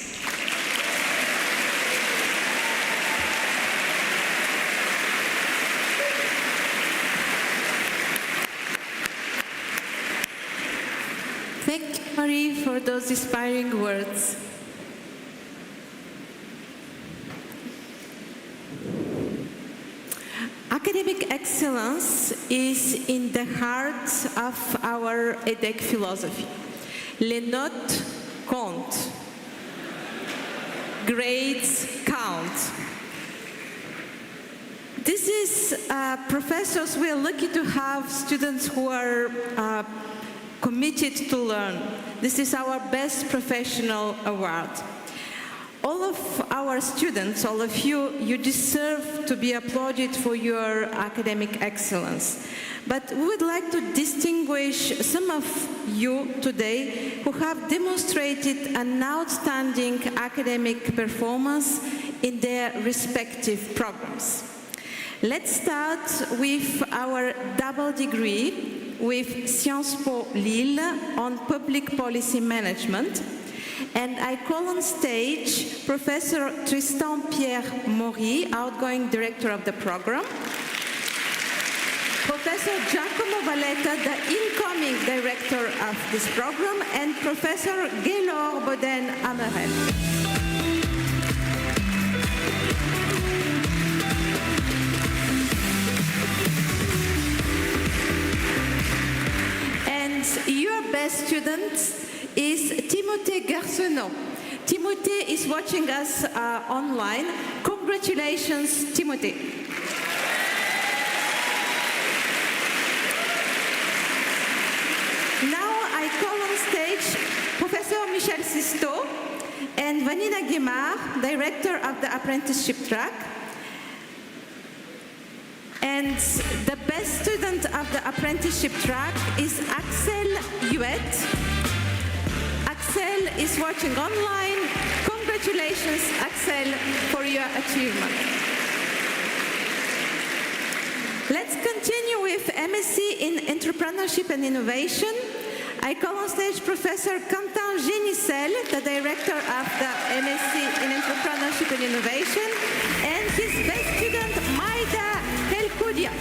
Thank you, Marie, for those inspiring words. Academic excellence is in the heart of our EDHEC philosophy. Les notes comptent. Grades count. This is professors. We are lucky to have students who are committed to learn. This is our best professional award. All of our students, all of you, you deserve to be applauded for your academic excellence. But we would like to distinguish some of you today who have demonstrated an outstanding academic performance in their respective programs. Let's start with our double degree with Sciences Po Lille on Public Policy Management. And I call on stage Professor Tristan Pierre Maury, outgoing director of the program, Professor Giacomo Valletta, the incoming director of this program, and Professor Gaylor Boden-Amerel. And your best student is Timothée Garcenon. Timothée is watching us online. Congratulations, Timothée. Now I call on stage Professor Michel Sisto and Vanina Guimard, director of the Apprenticeship Track. And the best student of the Apprenticeship Track is Axel Huet. Axel is watching online. Congratulations, Axel, for your achievement. Let's continue with MSc in Entrepreneurship and Innovation. I call on stage Professor Quentin Génicel, the director of the MSc in Entrepreneurship and Innovation, and his best student, Maïda Helkoudia.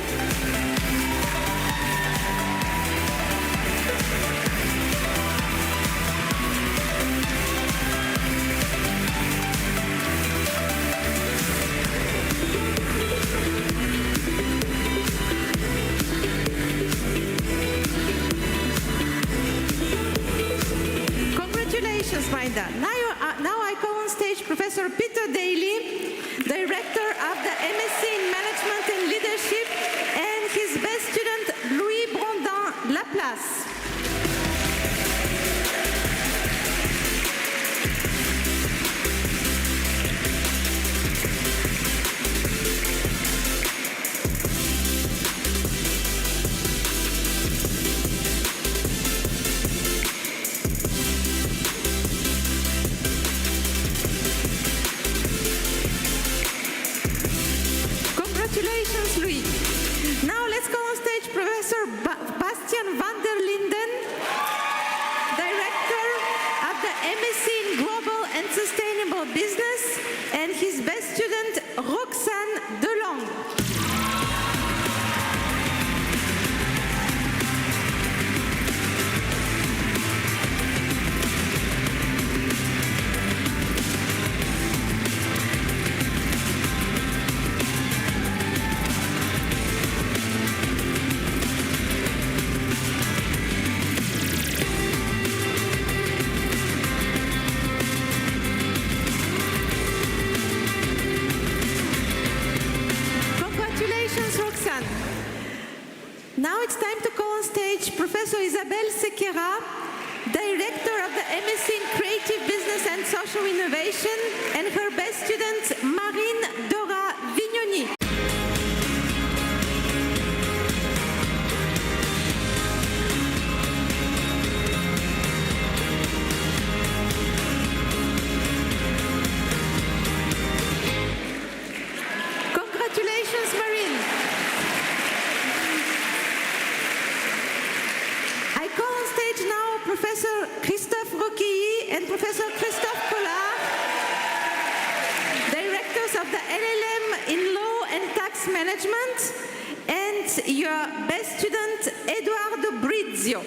Congratulations, Maïda. Now I call on stage Professor Peter Daly, director of the MSc in Management and Leadership, and his best student, Louis Brondin Laplace. Congratulations, Louis. Now let's go on stage Professor Bastian van der Linden, director of the MSc Now it's time to call on stage Professor Isabelle Sequeira, Director of the MSc in Creative Business and Social Innovation, and her best student, Marine Dora Vignoni. Congratulations, Marine. I call on stage now Professor Christophe Roquilly and Professor Christophe Collard, directors of the LL.M in Law and Tax Management, and your best student, Eduardo Brizio.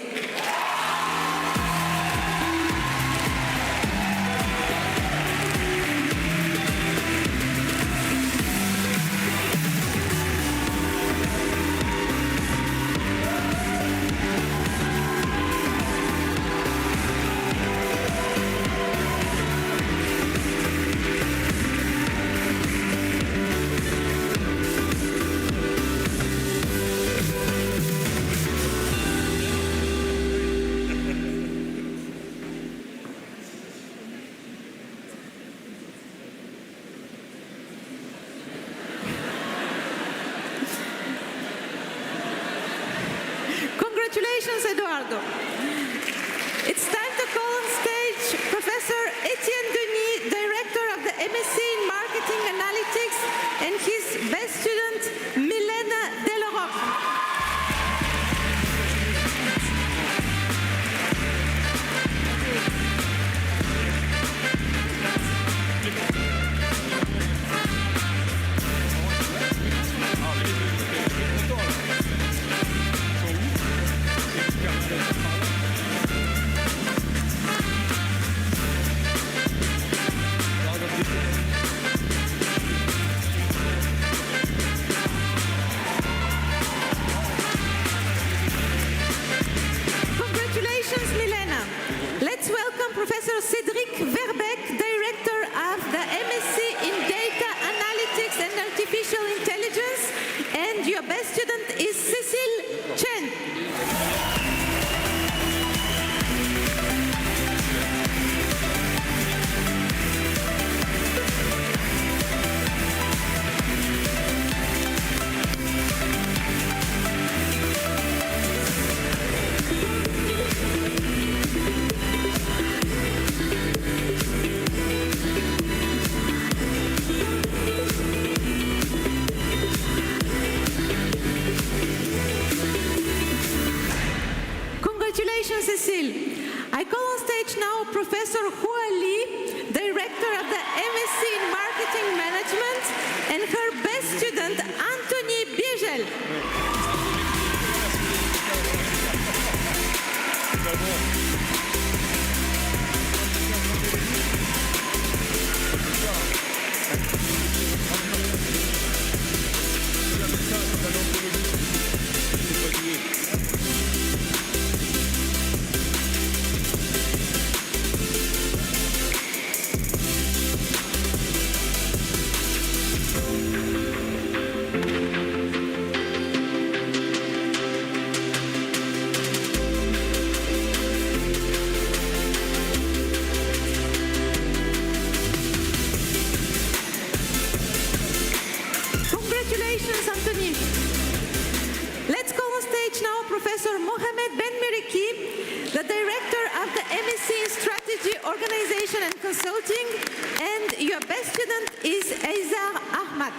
Congratulations, Eduardo. It's time to call on stage Professor Etienne Denis, Director of the MSc in Marketing Analytics, and his best student, Mylène Deloroc. Congratulations, Milena. Let's welcome Professor Cédric Verbeek, Director of the MSc in Data Analytics and Artificial Intelligence, and your best student is Cécile Chen. Congratulations, Cécile. I call on stage now Professor Hua Li, Director of the MSc in Marketing Management, and her best student, Anthony Biegel. Congratulations, Anthony. Let's call on stage now Professor Mohamed Ben Meriki, the Director of the MSc in Strategy, Organization and Consulting, and your best student is Aizar Ahmad.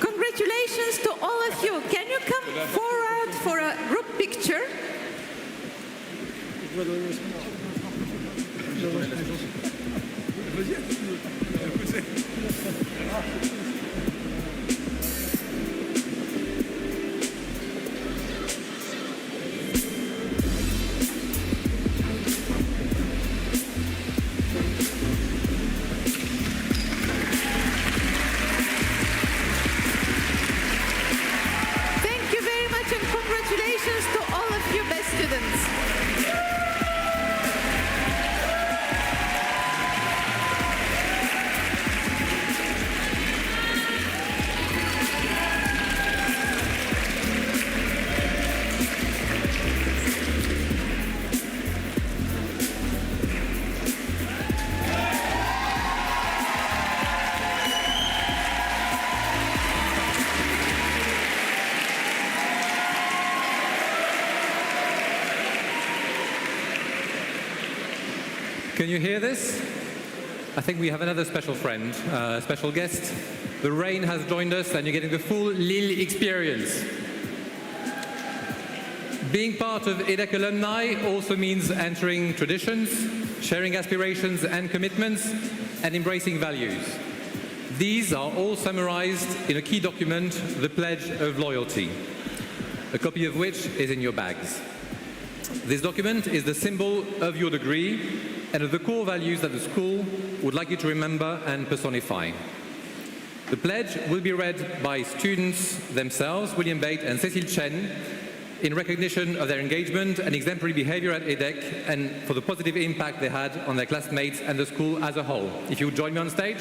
Congratulations to all of you. Can you come forward for a group picture? Thank you very much and congratulations to all of you best students. Can you hear this? I think we have another special friend, special guest. The rain has joined us and you're getting the full Lille experience. Being part of EDHEC alumni also means entering traditions, sharing aspirations and commitments, and embracing values. These are all summarized in a key document, the Pledge of Loyalty, a copy of which is in your bags. This document is the symbol of your degree and of the core values that the school would like you to remember and personify. The pledge will be read by students themselves, William Bate and Cécile Chen, in recognition of their engagement and exemplary behavior at EDHEC and for the positive impact they had on their classmates and the school as a whole. If you would join me on stage.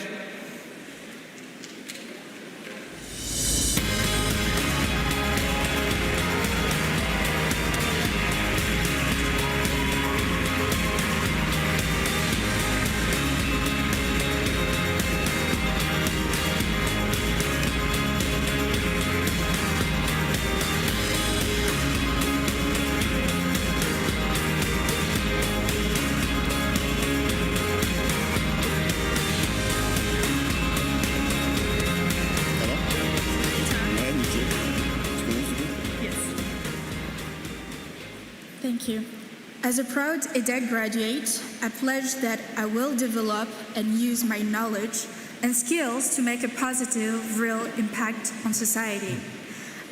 Thank you. As a proud EDHEC graduate, I pledge that I will develop and use my knowledge and skills to make a positive, real impact on society.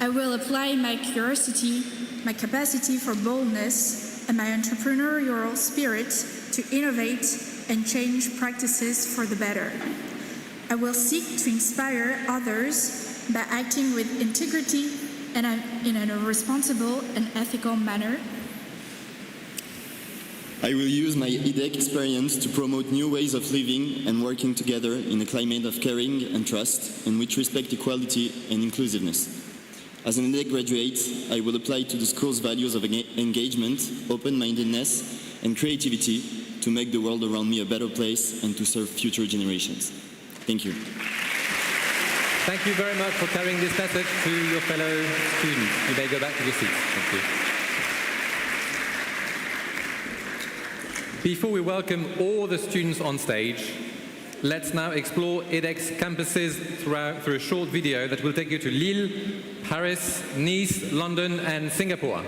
I will apply my curiosity, my capacity for boldness, and my entrepreneurial spirit to innovate and change practices for the better. I will seek to inspire others by acting with integrity and in a responsible and ethical manner. I will use my EDHEC experience to promote new ways of living and working together in a climate of caring and trust, in which respect equality and inclusiveness. As an EDHEC graduate, I will apply to the school's values of engagement, open-mindedness, and creativity to make the world around me a better place and to serve future generations. Thank you. Thank you very much for carrying this message to your fellow students. You may go back to your seats. Thank you. Before we welcome all the students on stage, let's now explore EDHEC's campuses through a short video that will take you to Lille, Paris, Nice, London, and Singapore.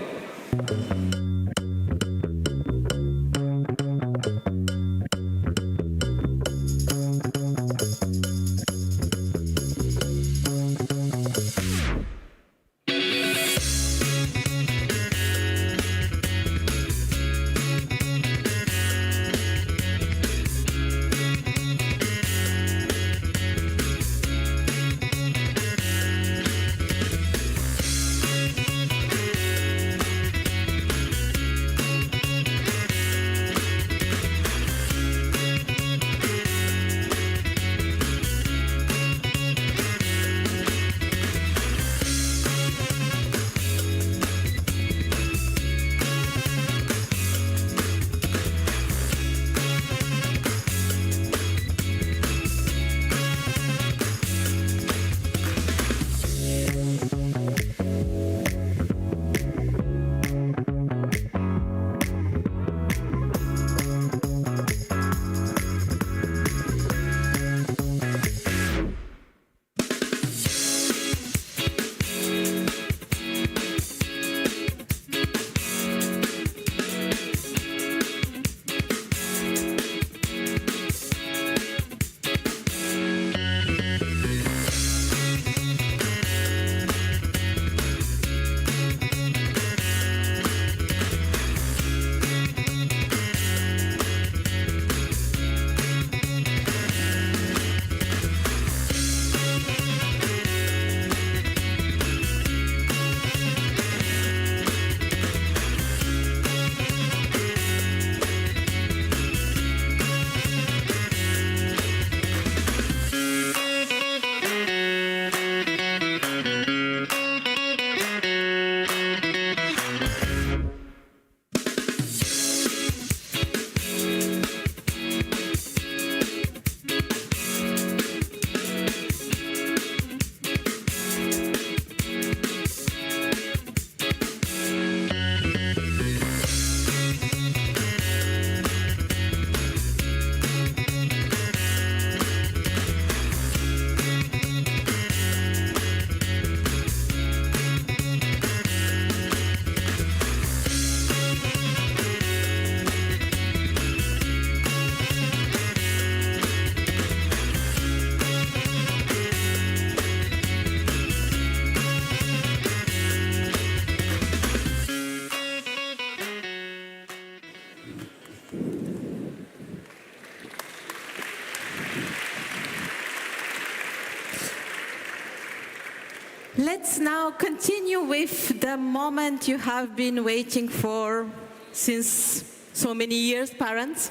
Let's now continue with the moment you have been waiting for since so many years, parents.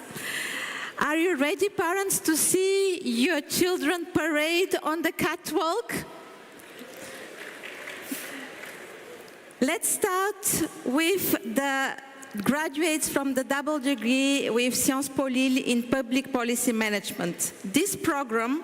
Are you ready, parents, to see your children parade on the catwalk? Let's start with the graduates from the double degree with Sciences Po Lille in Public Policy Management. This program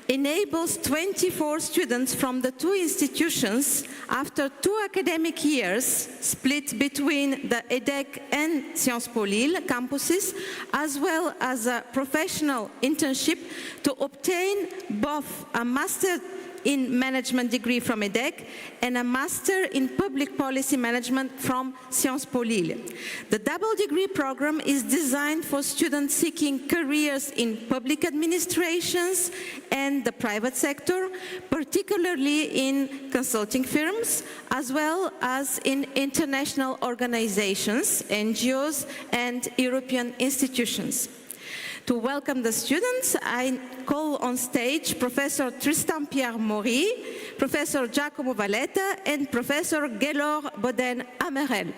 enables 24 students from the two institutions after 2 academic years split between the EDHEC and Sciences Po Lille campuses, as well as a professional internship, to obtain both a Master in Management degree from EDHEC and a Master in Public Policy Management from Sciences Po Lille. The double degree program is designed for students seeking careers in public administrations and the private sector, particularly in consulting firms, as well as in international organizations, NGOs, and European institutions. To welcome the students, I call on stage Professor Tristan Pierre Maury, Professor Giacomo Valletta, and Professor Gaylor Boden-Amerel.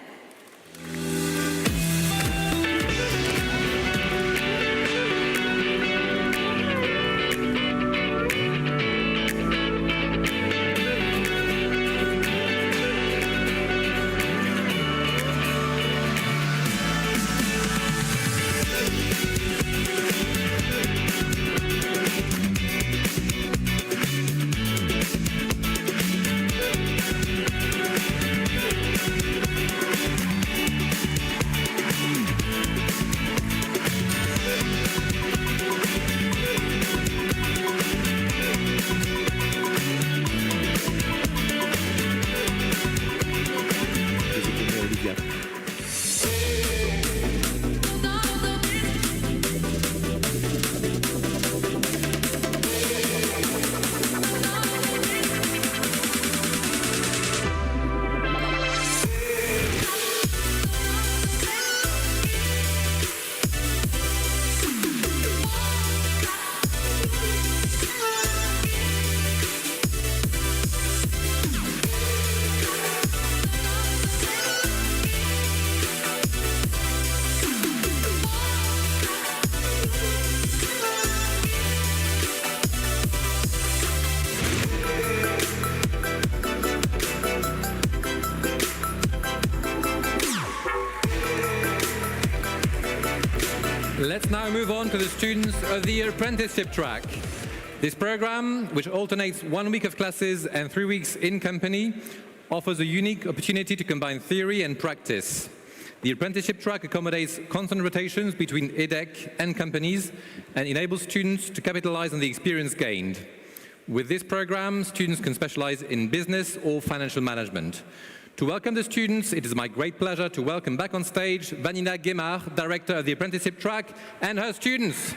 Let's now move on to the students of the Apprenticeship Track. This program, which alternates 1 week of classes and 3 weeks in company, offers a unique opportunity to combine theory and practice. The Apprenticeship Track accommodates constant rotations between EDHEC and companies and enables students to capitalize on the experience gained. With this program, students can specialize in business or financial management. To welcome the students, it is my great pleasure to welcome back on stage Vanina Guémard, Director of the Apprenticeship Track, and her students.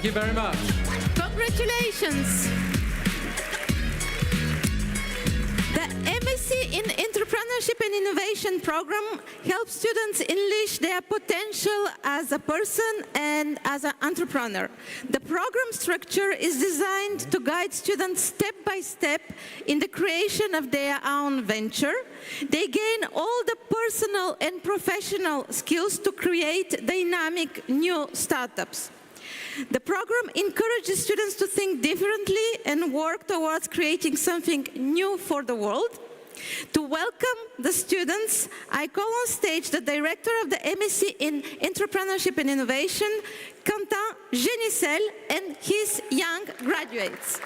Thank you very much. Congratulations. The MSc in Entrepreneurship and Innovation program helps students unleash their potential as a person and as an entrepreneur. The program structure is designed to guide students step by step in the creation of their own venture. They gain all the personal and professional skills to create dynamic new startups. The program encourages students to think differently and work towards creating something new for the world. To welcome the students, I call on stage the director of the MSc in Entrepreneurship and Innovation, Quentin Génicel, and his young graduates.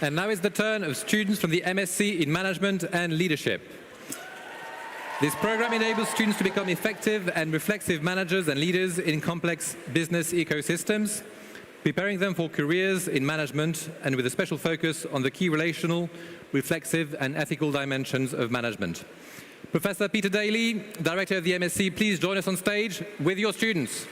And now is the turn of students from the MSc in Management and Leadership. This program enables students to become effective and reflexive managers and leaders in complex business ecosystems, preparing them for careers in management and with a special focus on the key relational, reflexive and ethical dimensions of management. Professor Peter Daly, Director of the MSc, please join us on stage with your students.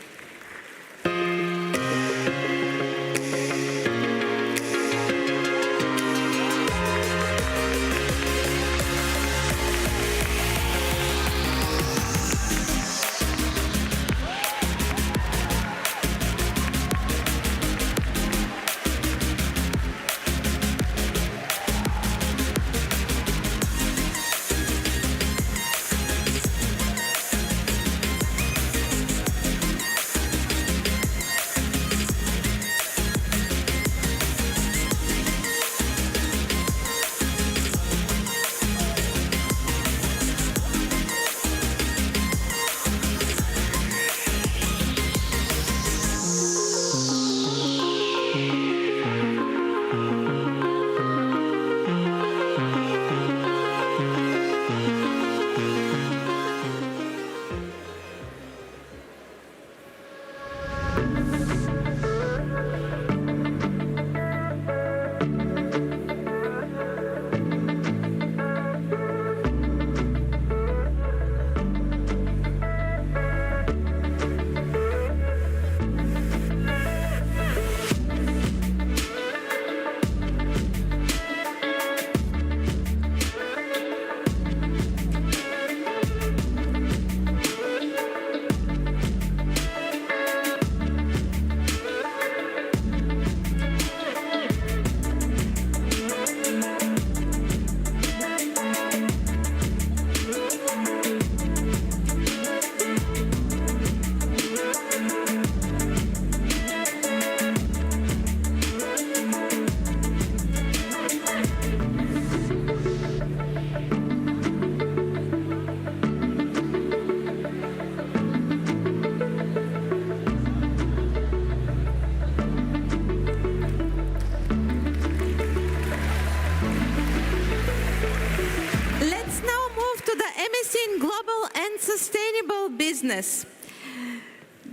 and sustainable business.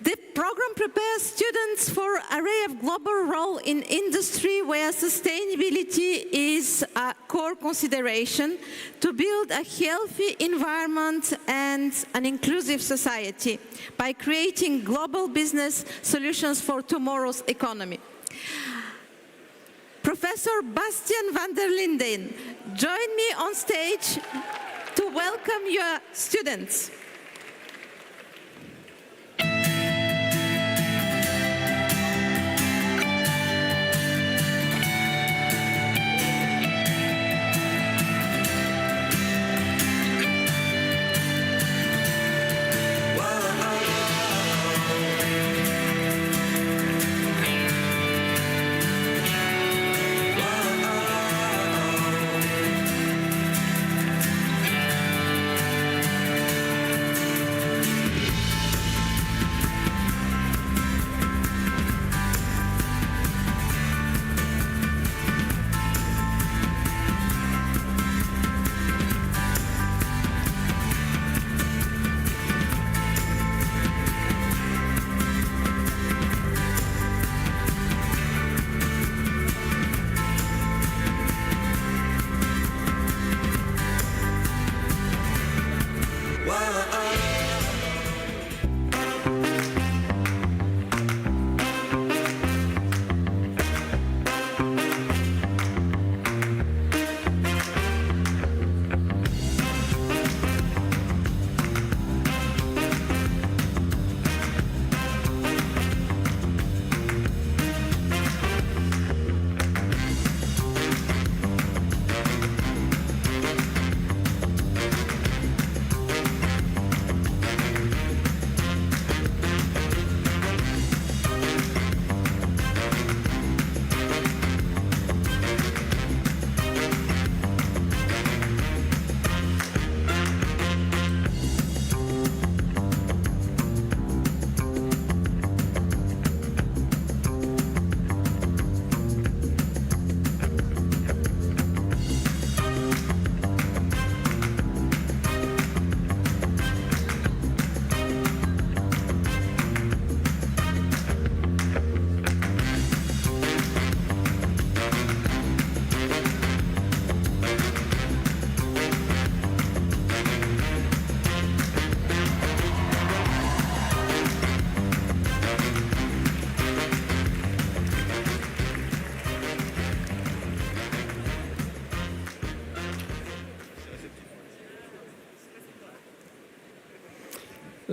The program prepares students for an array of global role in industry where sustainability is a core consideration to build a healthy environment and an inclusive society by creating global business solutions for tomorrow's economy. Professor Bastian van der Linden, join me on stage to welcome your students.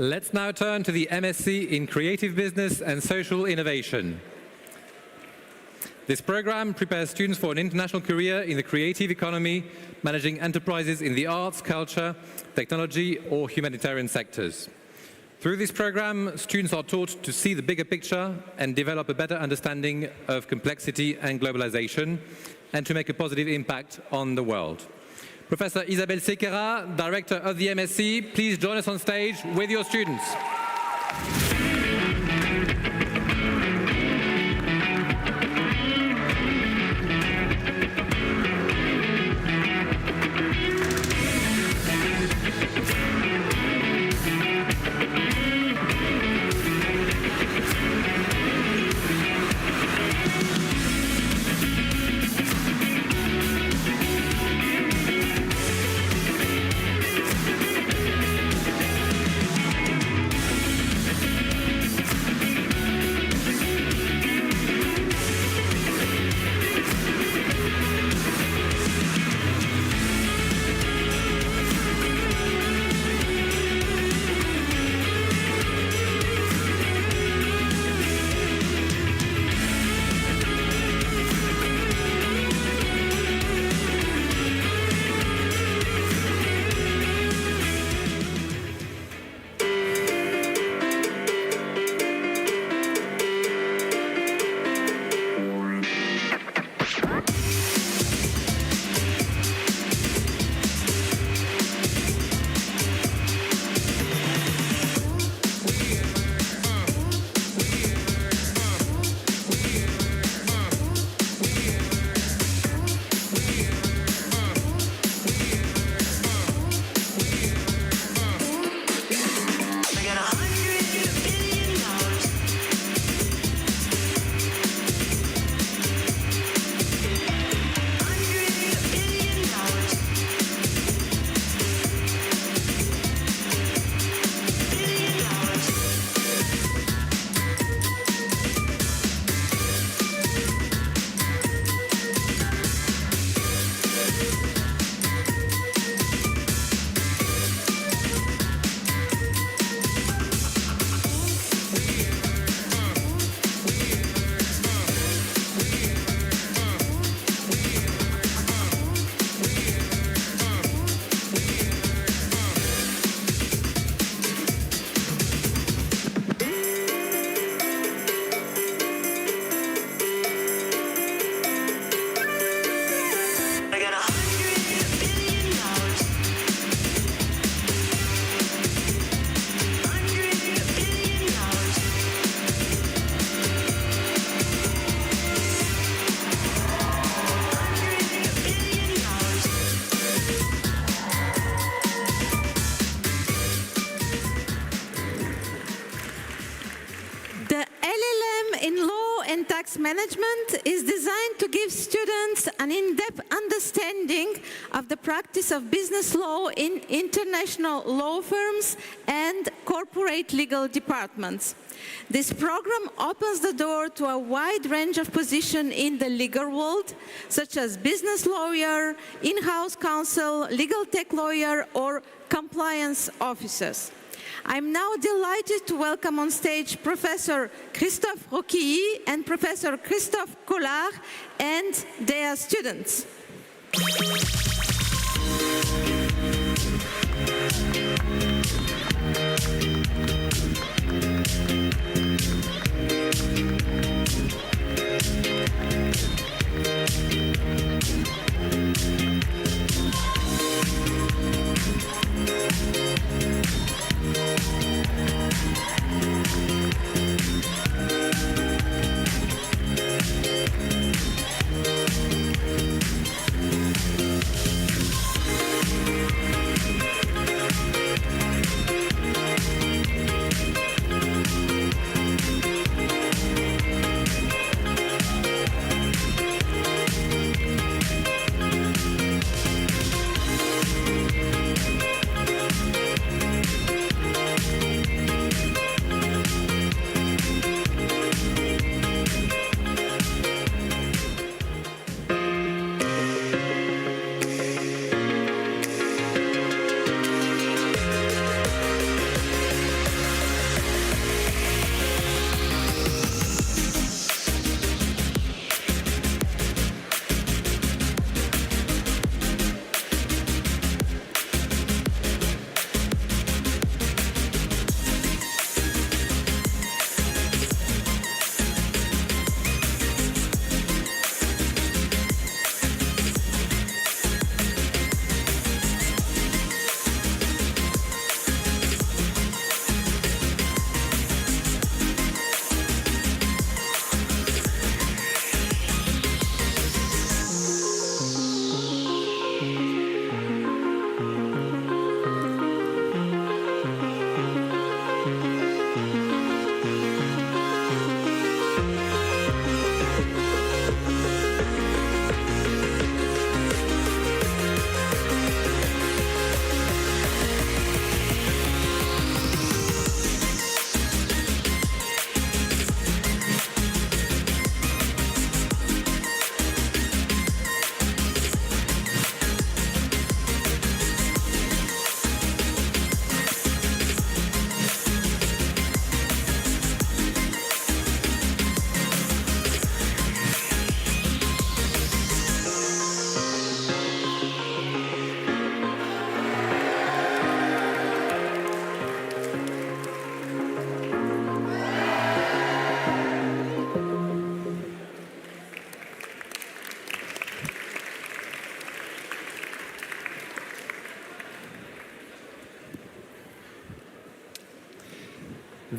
Let's now turn to the MSc in Creative Business and Social Innovation. This program prepares students for an international career in the creative economy, managing enterprises in the arts, culture, technology, or humanitarian sectors. Through this program, students are taught to see the bigger picture and develop a better understanding of complexity and globalization, and to make a positive impact on the world. Professor Isabelle Sequeira, Director of the MSc, please join us on stage with your students. Management is designed to give students an in-depth understanding of the practice of business law in international law firms and corporate legal departments. This program opens the door to a wide range of positions in the legal world, such as business lawyer, in-house counsel, legal tech lawyer, or compliance officers. I'm now delighted to welcome on stage Professor Christophe Roquilly and Professor Christophe Collard and their students.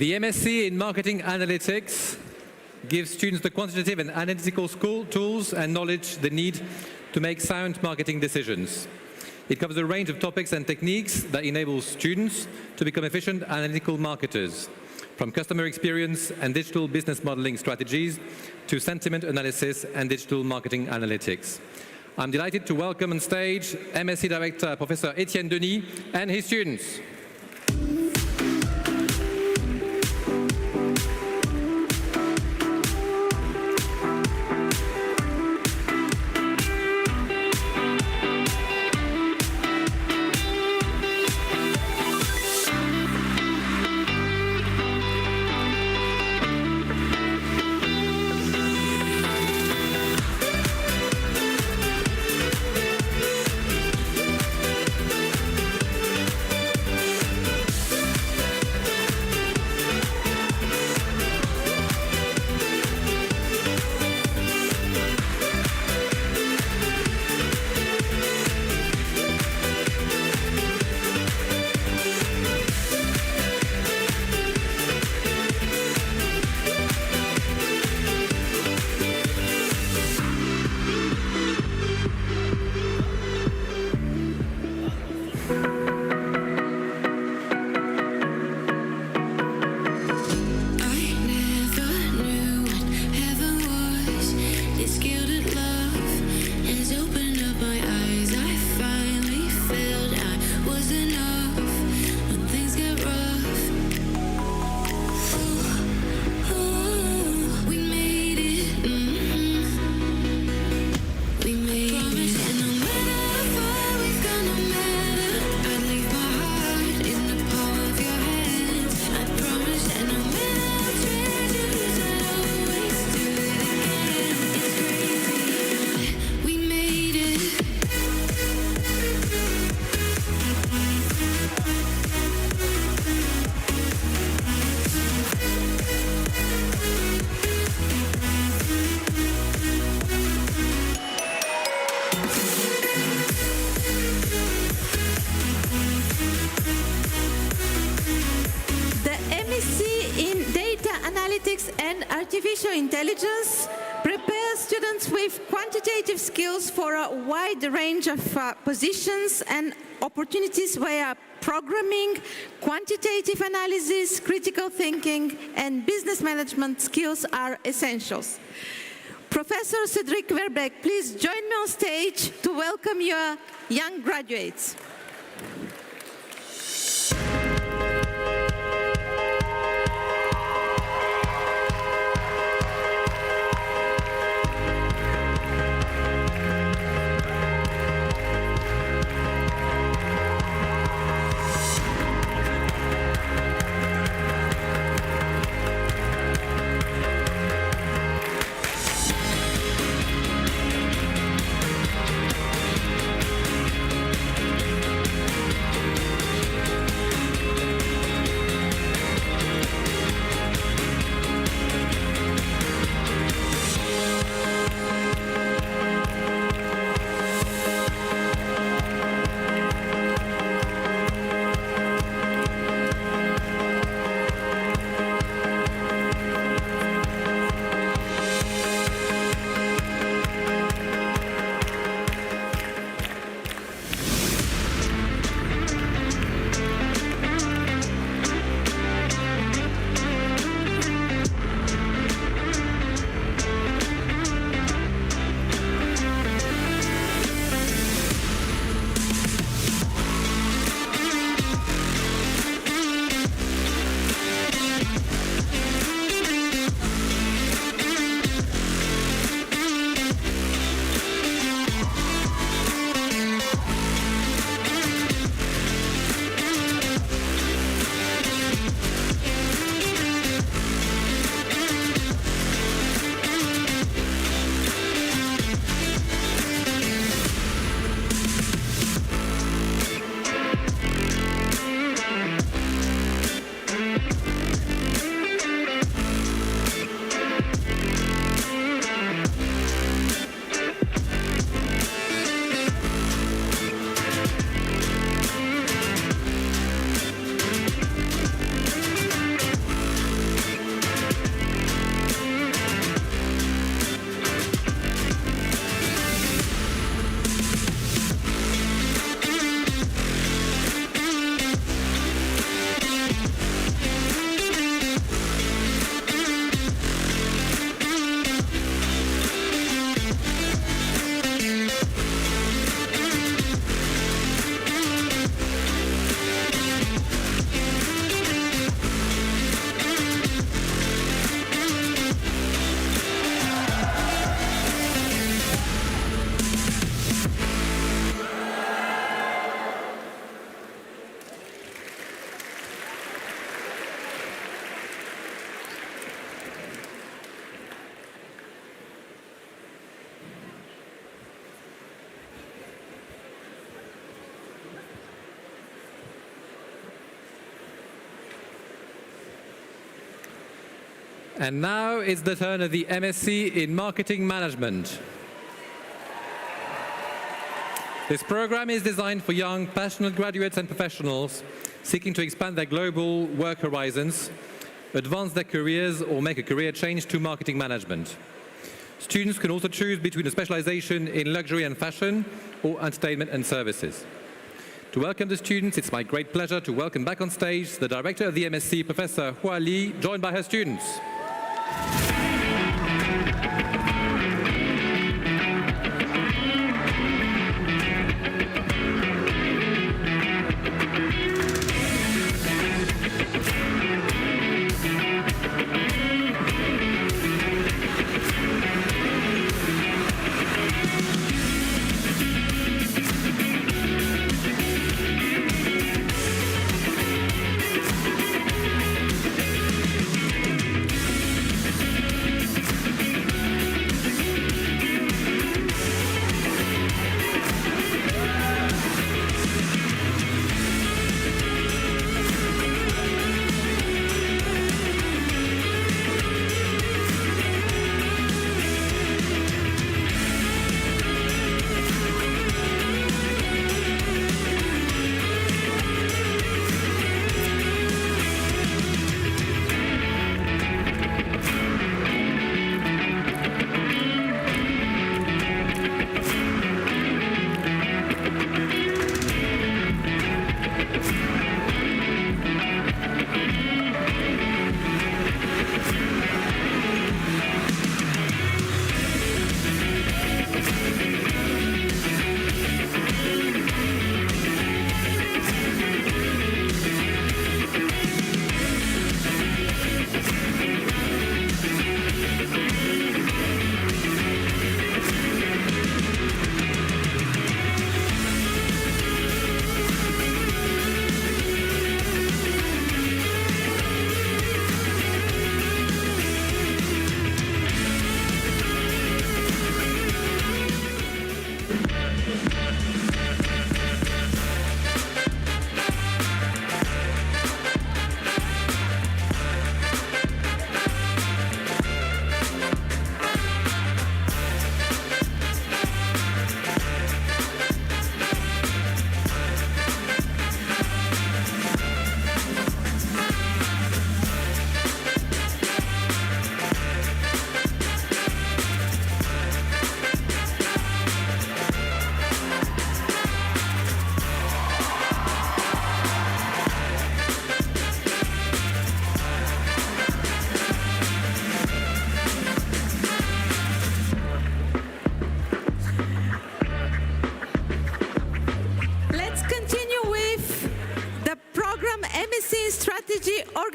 The MSc in Marketing Analytics gives students the quantitative and analytical tools and knowledge they need to make sound marketing decisions. It covers a range of topics and techniques that enable students to become efficient analytical marketers, from customer experience and digital business modeling strategies to sentiment analysis and digital marketing analytics. I'm delighted to welcome on stage MSc Director Professor Etienne Denis and his students. artificial intelligence prepares students with quantitative skills for a wide range of positions and opportunities where programming, quantitative analysis, critical thinking, and business management skills are essentials. Professor Cédric Verbeek, please join me on stage to welcome your young graduates. And now it's the turn of the MSc in Marketing Management. This program is designed for young, passionate graduates and professionals seeking to expand their global work horizons, advance their careers, or make a career change to marketing management. Students can also choose between a specialization in luxury and fashion or entertainment and services. To welcome the students, it's my great pleasure to welcome back on stage the director of the MSc, Professor Hua Li, joined by her students.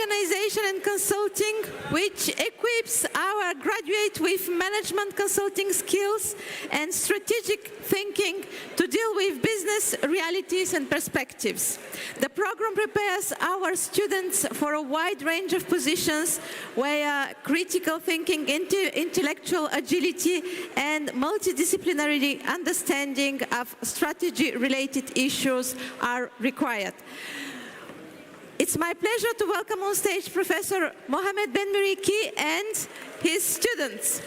organization and consulting, which equips our graduates with management consulting skills and strategic thinking to deal with business realities and perspectives. The program prepares our students for a wide range of positions where critical thinking, intellectual agility, and multidisciplinary understanding of strategy-related issues are required. It's my pleasure to welcome on stage Professor Mohamed Ben-Meriki and his students.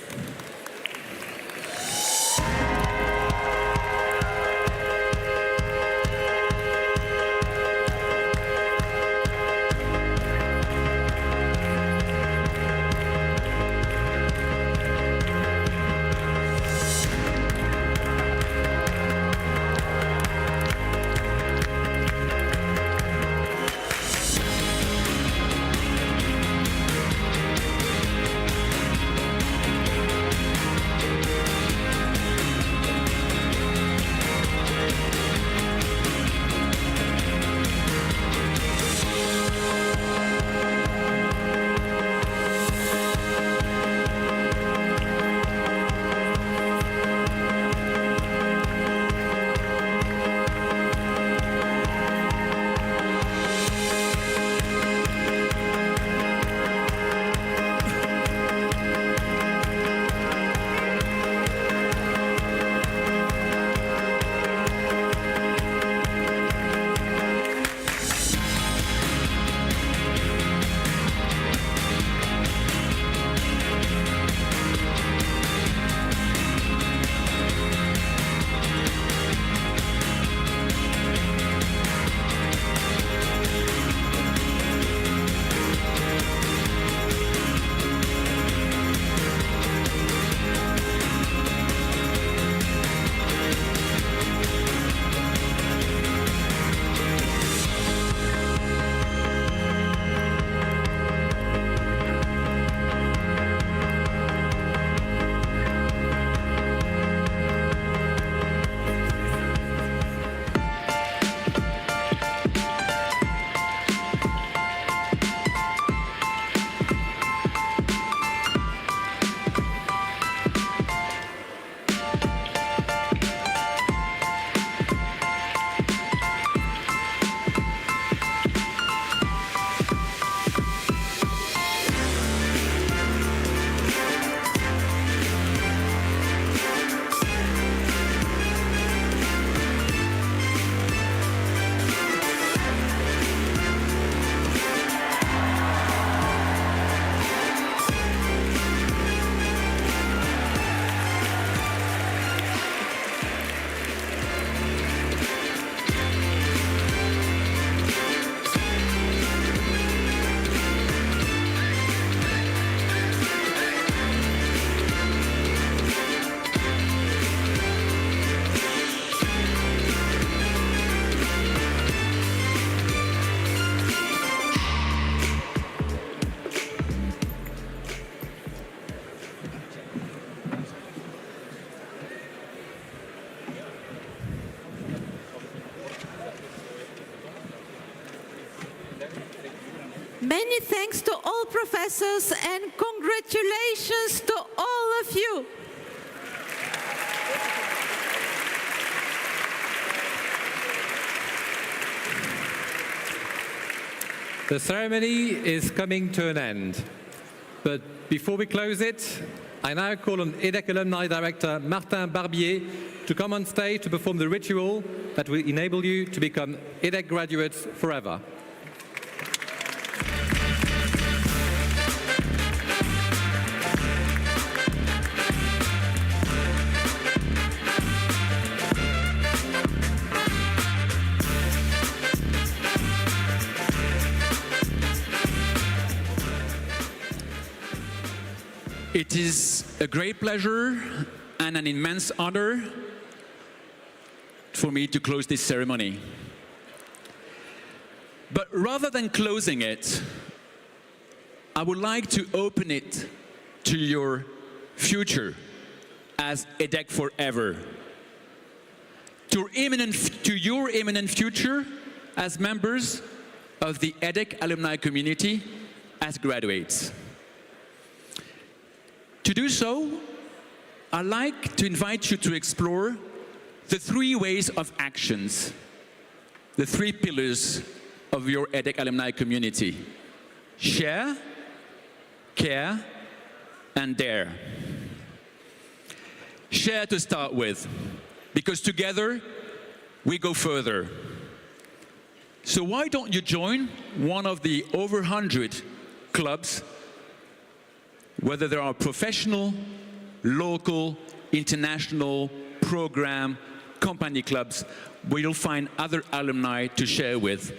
Many thanks to all professors and congratulations to all of you. The ceremony is coming to an end, but before we close it, I now call on EDHEC Alumni Director Martin Barbier to come on stage to perform the ritual that will enable you to become EDHEC graduates forever. It is a great pleasure and an immense honor for me to close this ceremony. But rather than closing it, I would like to open it to your future as EDHEC forever. To your imminent future as members of the EDHEC alumni community as graduates. To do so, I'd like to invite you to explore the 3 ways of actions, the 3 pillars of your EDHEC alumni community: share, care, and dare. Share to start with, because together we go further. So why don't you join one of the over 100 clubs, whether there are professional, local, international, program, company clubs, where you'll find other alumni to share with.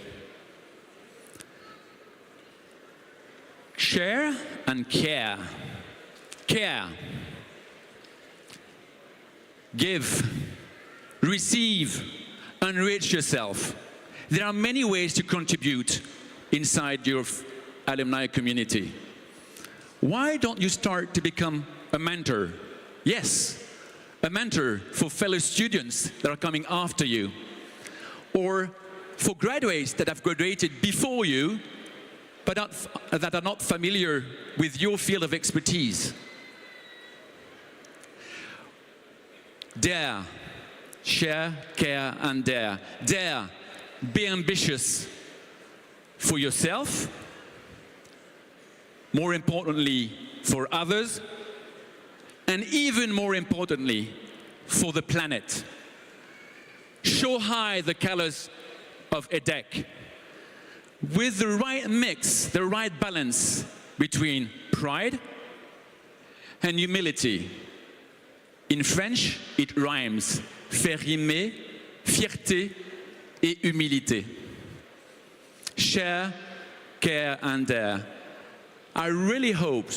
Share and care. Care. Give, receive, enrich yourself. There are many ways to contribute inside your alumni community. Why don't you start to become a mentor? Yes, a mentor for fellow students that are coming after you, or for graduates that have graduated before you, but that are not familiar with your field of expertise. Dare, share, care, and dare. Dare, be ambitious for yourself, more importantly for others, and even more importantly for the planet. Show high the colors of EDHEC with the right mix, the right balance between pride and humility. In French, it rhymes. Faire rimer fierté et humilité. Share, care, and dare. I really hope,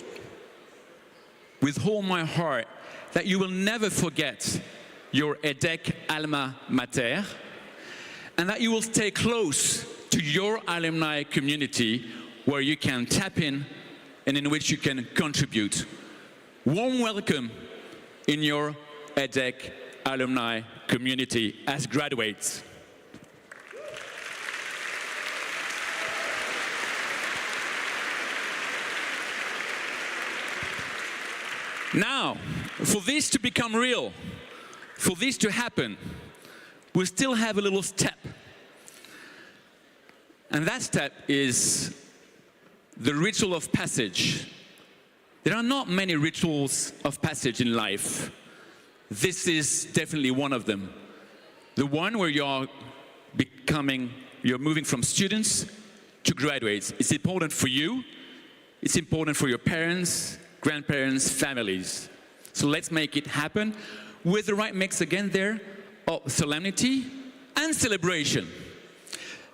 with all my heart, that you will never forget your EDHEC alma mater, and that you will stay close to your alumni community where you can tap in and in which you can contribute. Warm welcome in your EDHEC alumni community as graduates. Now, for this to become real, for this to happen, we still have a little step. And that step is the ritual of passage. There are not many rituals of passage in life. This is definitely one of them. The one where you're moving from students to graduates. It's important for you. It's important for your parents, grandparents, families. So let's make it happen with the right mix again there of solemnity and celebration.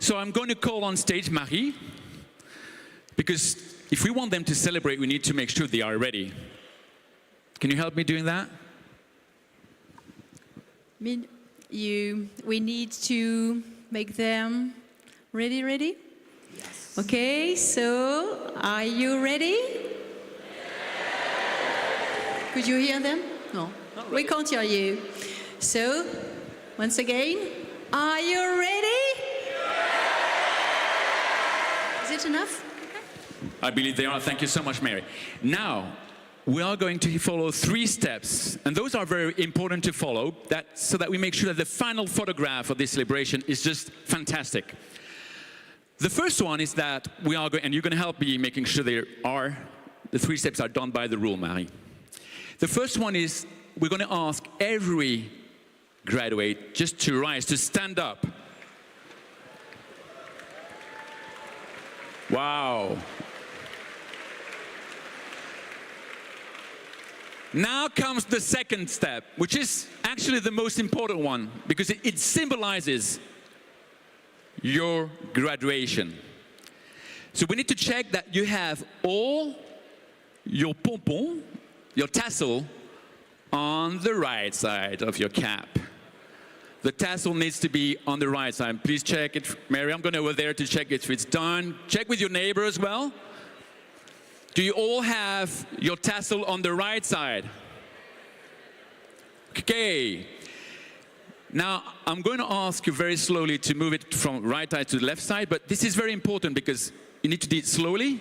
So I'm going to call on stage Marie, because if we want them to celebrate, we need to make sure they are ready. Can you help me doing that? We need to make them ready? Yes. Okay, so are you ready? Could you hear them? No, we can't hear you. So, once again, are you ready? Is it enough? I believe they are. Thank you so much, Mary. Now, we are going to follow 3 steps, and those are very important to follow, so that we make sure that the final photograph of this celebration is just fantastic. The first one is that we are going, and you're going to help me making sure the 3 steps are done by the rule, Marie. The first one is we're going to ask every graduate just to rise, to stand up. Wow. Now comes the second step, which is actually the most important one, because it symbolizes your graduation. So we need to check that you have all your pompon, your tassel, on the right side of your cap. The tassel needs to be on the right side. Please check it. Mary, I'm going over there to check if it's done. Check with your neighbor as well. Do you all have your tassel on the right side? Okay. Now, I'm going to ask you very slowly to move it from right side to the left side, but this is very important because you need to do it slowly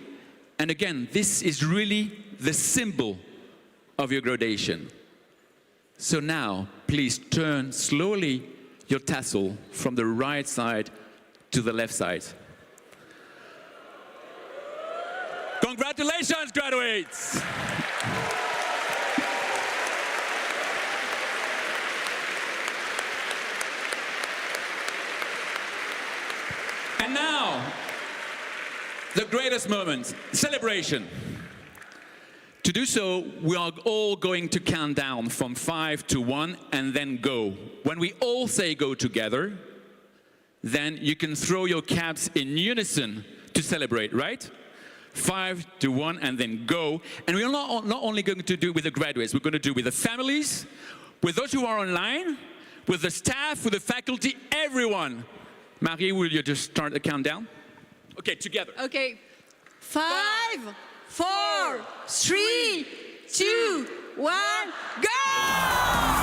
And again, this is really the symbol of your graduation. So now, please turn slowly your tassel from the right side to the left side. Congratulations, graduates! And now, the greatest moment, celebration. To do so, we are all going to count down from 5 to 1 and then go. When we all say go together, then you can throw your caps in unison to celebrate, right? 5 to 1 and then go. And we're not only going to do it with the graduates, we're going to do it with the families, with those who are online, with the staff, with the faculty, everyone. Marie, will you just start the countdown? Okay, together. Okay. 5, 4, 3, 2, 1, go!